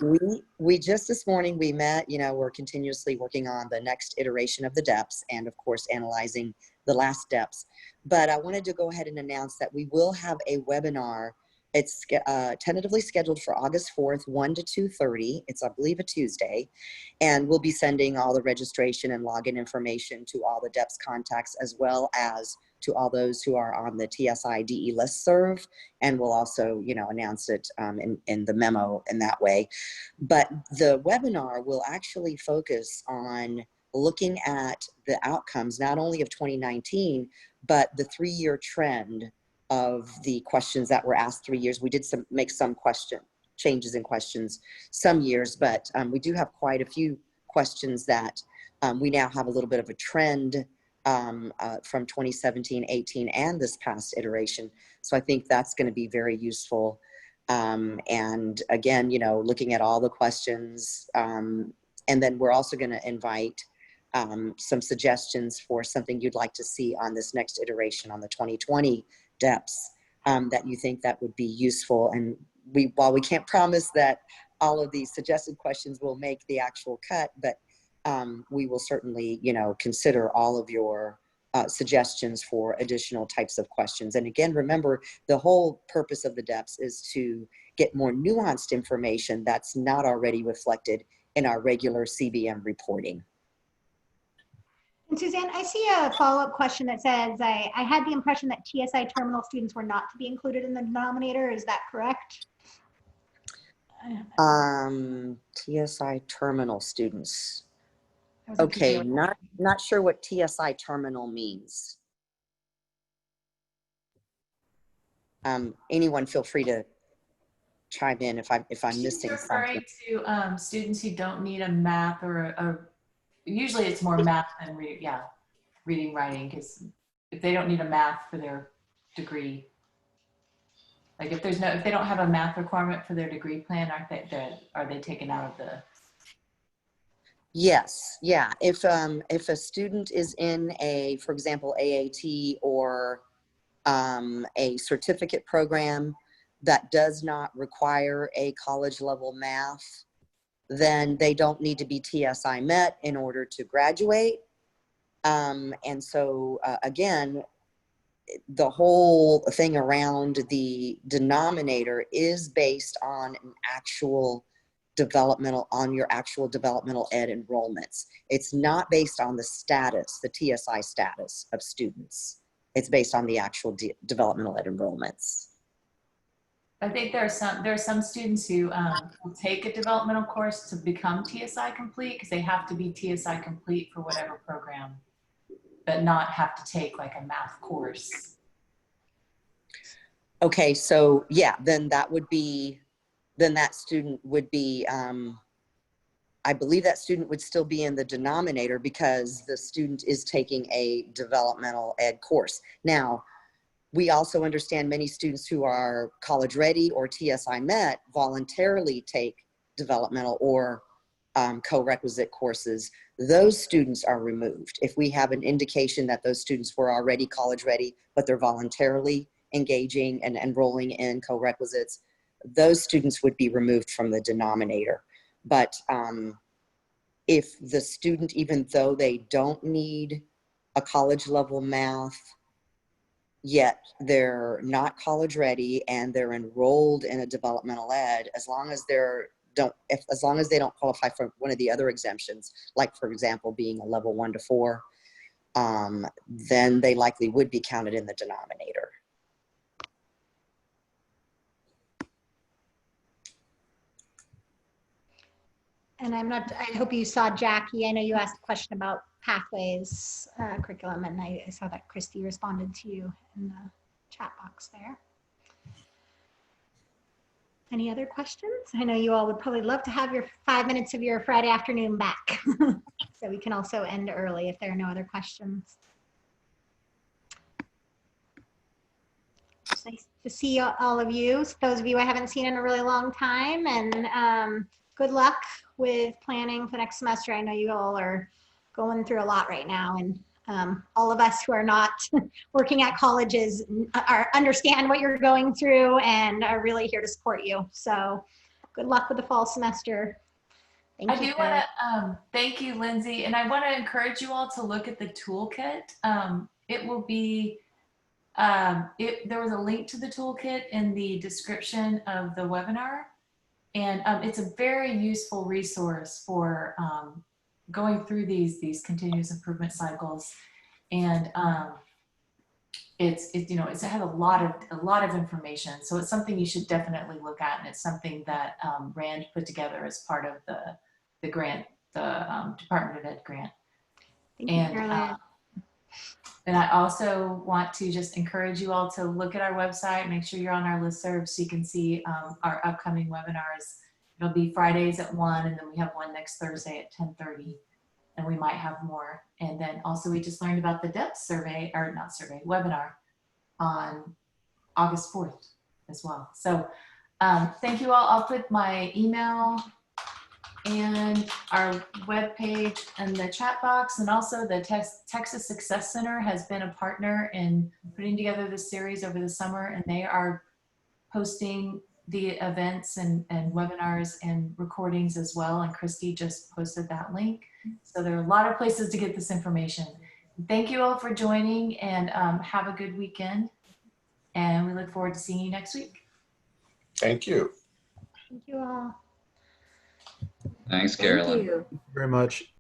We just this morning, we met, we're continuously working on the next iteration of the DEPS and, of course, analyzing the last DEPS. But I wanted to go ahead and announce that we will have a webinar It's tentatively scheduled for August 4th, 1 to 2:30. It's, I believe, a Tuesday. And we'll be sending all the registration and login information to all the DEPS contacts, as well as to all those who are on the TSI DE listserv. And we'll also, announce it in the memo in that way. But the webinar will actually focus on looking at the outcomes, not only of 2019, but the 3-year trend of the questions that were asked 3 years. We did make some changes in questions some years, but we do have quite a few questions that we now have a little bit of a trend from 2017, 18, and this past iteration. So I think that's going to be very useful. And again, looking at all the questions, and then we're also going to invite some suggestions for something you'd like to see on this next iteration on the 2020 DEPS that you think that would be useful. And while we can't promise that all of these suggested questions will make the actual cut, but we will certainly, consider all of your suggestions for additional types of questions. And again, remember, the whole purpose of the DEPS is to get more nuanced information that's not already reflected in our regular CBM reporting. And Suzanne, I see a follow-up question that says, I had the impression that TSI terminal students were not to be included in the denominator. Is that correct? TSI terminal students. Okay, not sure what TSI terminal means. Anyone feel free to chime in if I'm missing something. Referring to students who don't need a math or usually it's more math than reading, writing, because if they don't need a math for their degree, like if they don't have a math requirement for their degree plan, are they taken out of the? Yes, yeah. If a student is in for example, AAT or a certificate program that does not require a college level math, then they don't need to be TSI met in order to graduate. And so again, the whole thing around the denominator is based on your actual developmental ed enrollments. It's not based on the status, the TSI status of students. It's based on the actual developmental ed enrollments. I think there are some students who will take a developmental course to become TSI complete because they have to be TSI complete for whatever program, but not have to take like a math course. Okay, so yeah, then that student would be, I believe that student would still be in the denominator because the student is taking a developmental ed course. Now, we also understand many students who are college ready or TSI met voluntarily take developmental or co-requisite courses. Those students are removed. If we have an indication that those students were already college ready, but they're voluntarily engaging and enrolling in co-requisites, those students would be removed from the denominator. But if the student, even though they don't need a college level math, yet they're not college ready and they're enrolled in a developmental ed, as long as they don't qualify for one of the other exemptions, like for example being a level 1 to 4, then they likely would be counted in the denominator. And I hope you saw Jackie. I know you asked a question about pathways curriculum, and I saw that Christy responded to you in the chat box there. Any other questions? I know you all would probably love to have your 5 minutes of your Friday afternoon back. So we can also end early if there are no other questions. It's nice to see all of you. Those of you I haven't seen in a really long time, and good luck with planning for next semester. I know you all are going through a lot right now, and all of us who are not working at colleges understand what you're going through and are really here to support you. So good luck with the fall semester. Thank you. I do want to thank you, Lindsay, and I want to encourage you all to look at the toolkit. It will be there was a link to the toolkit in the description of the webinar. And it's a very useful resource for going through these continuous improvement cycles. And it has a lot of information. So it's something you should definitely look at. And it's something that Rand put together as part of the grant, the Department of Ed grant. Thank you, Carolyn. And I also want to just encourage you all to look at our website, make sure you're on our listserv so you can see our upcoming webinars. It'll be Fridays at 1, and then we have one next Thursday at 10:30, and we might have more. And then also we just learned about the depth survey, or not survey, webinar on August 4th as well. So thank you all. I'll put my email and our webpage and the chat box, and also the Texas Success Center has been a partner in putting together this series over the summer, and they are posting the events and webinars and recordings as well. And Christy just posted that link. So there are a lot of places to get this information. Thank you all for joining, and have a good weekend. And we look forward to seeing you next week. Thank you. Thank you all. Thanks, Thank Carolyn. you. Very much.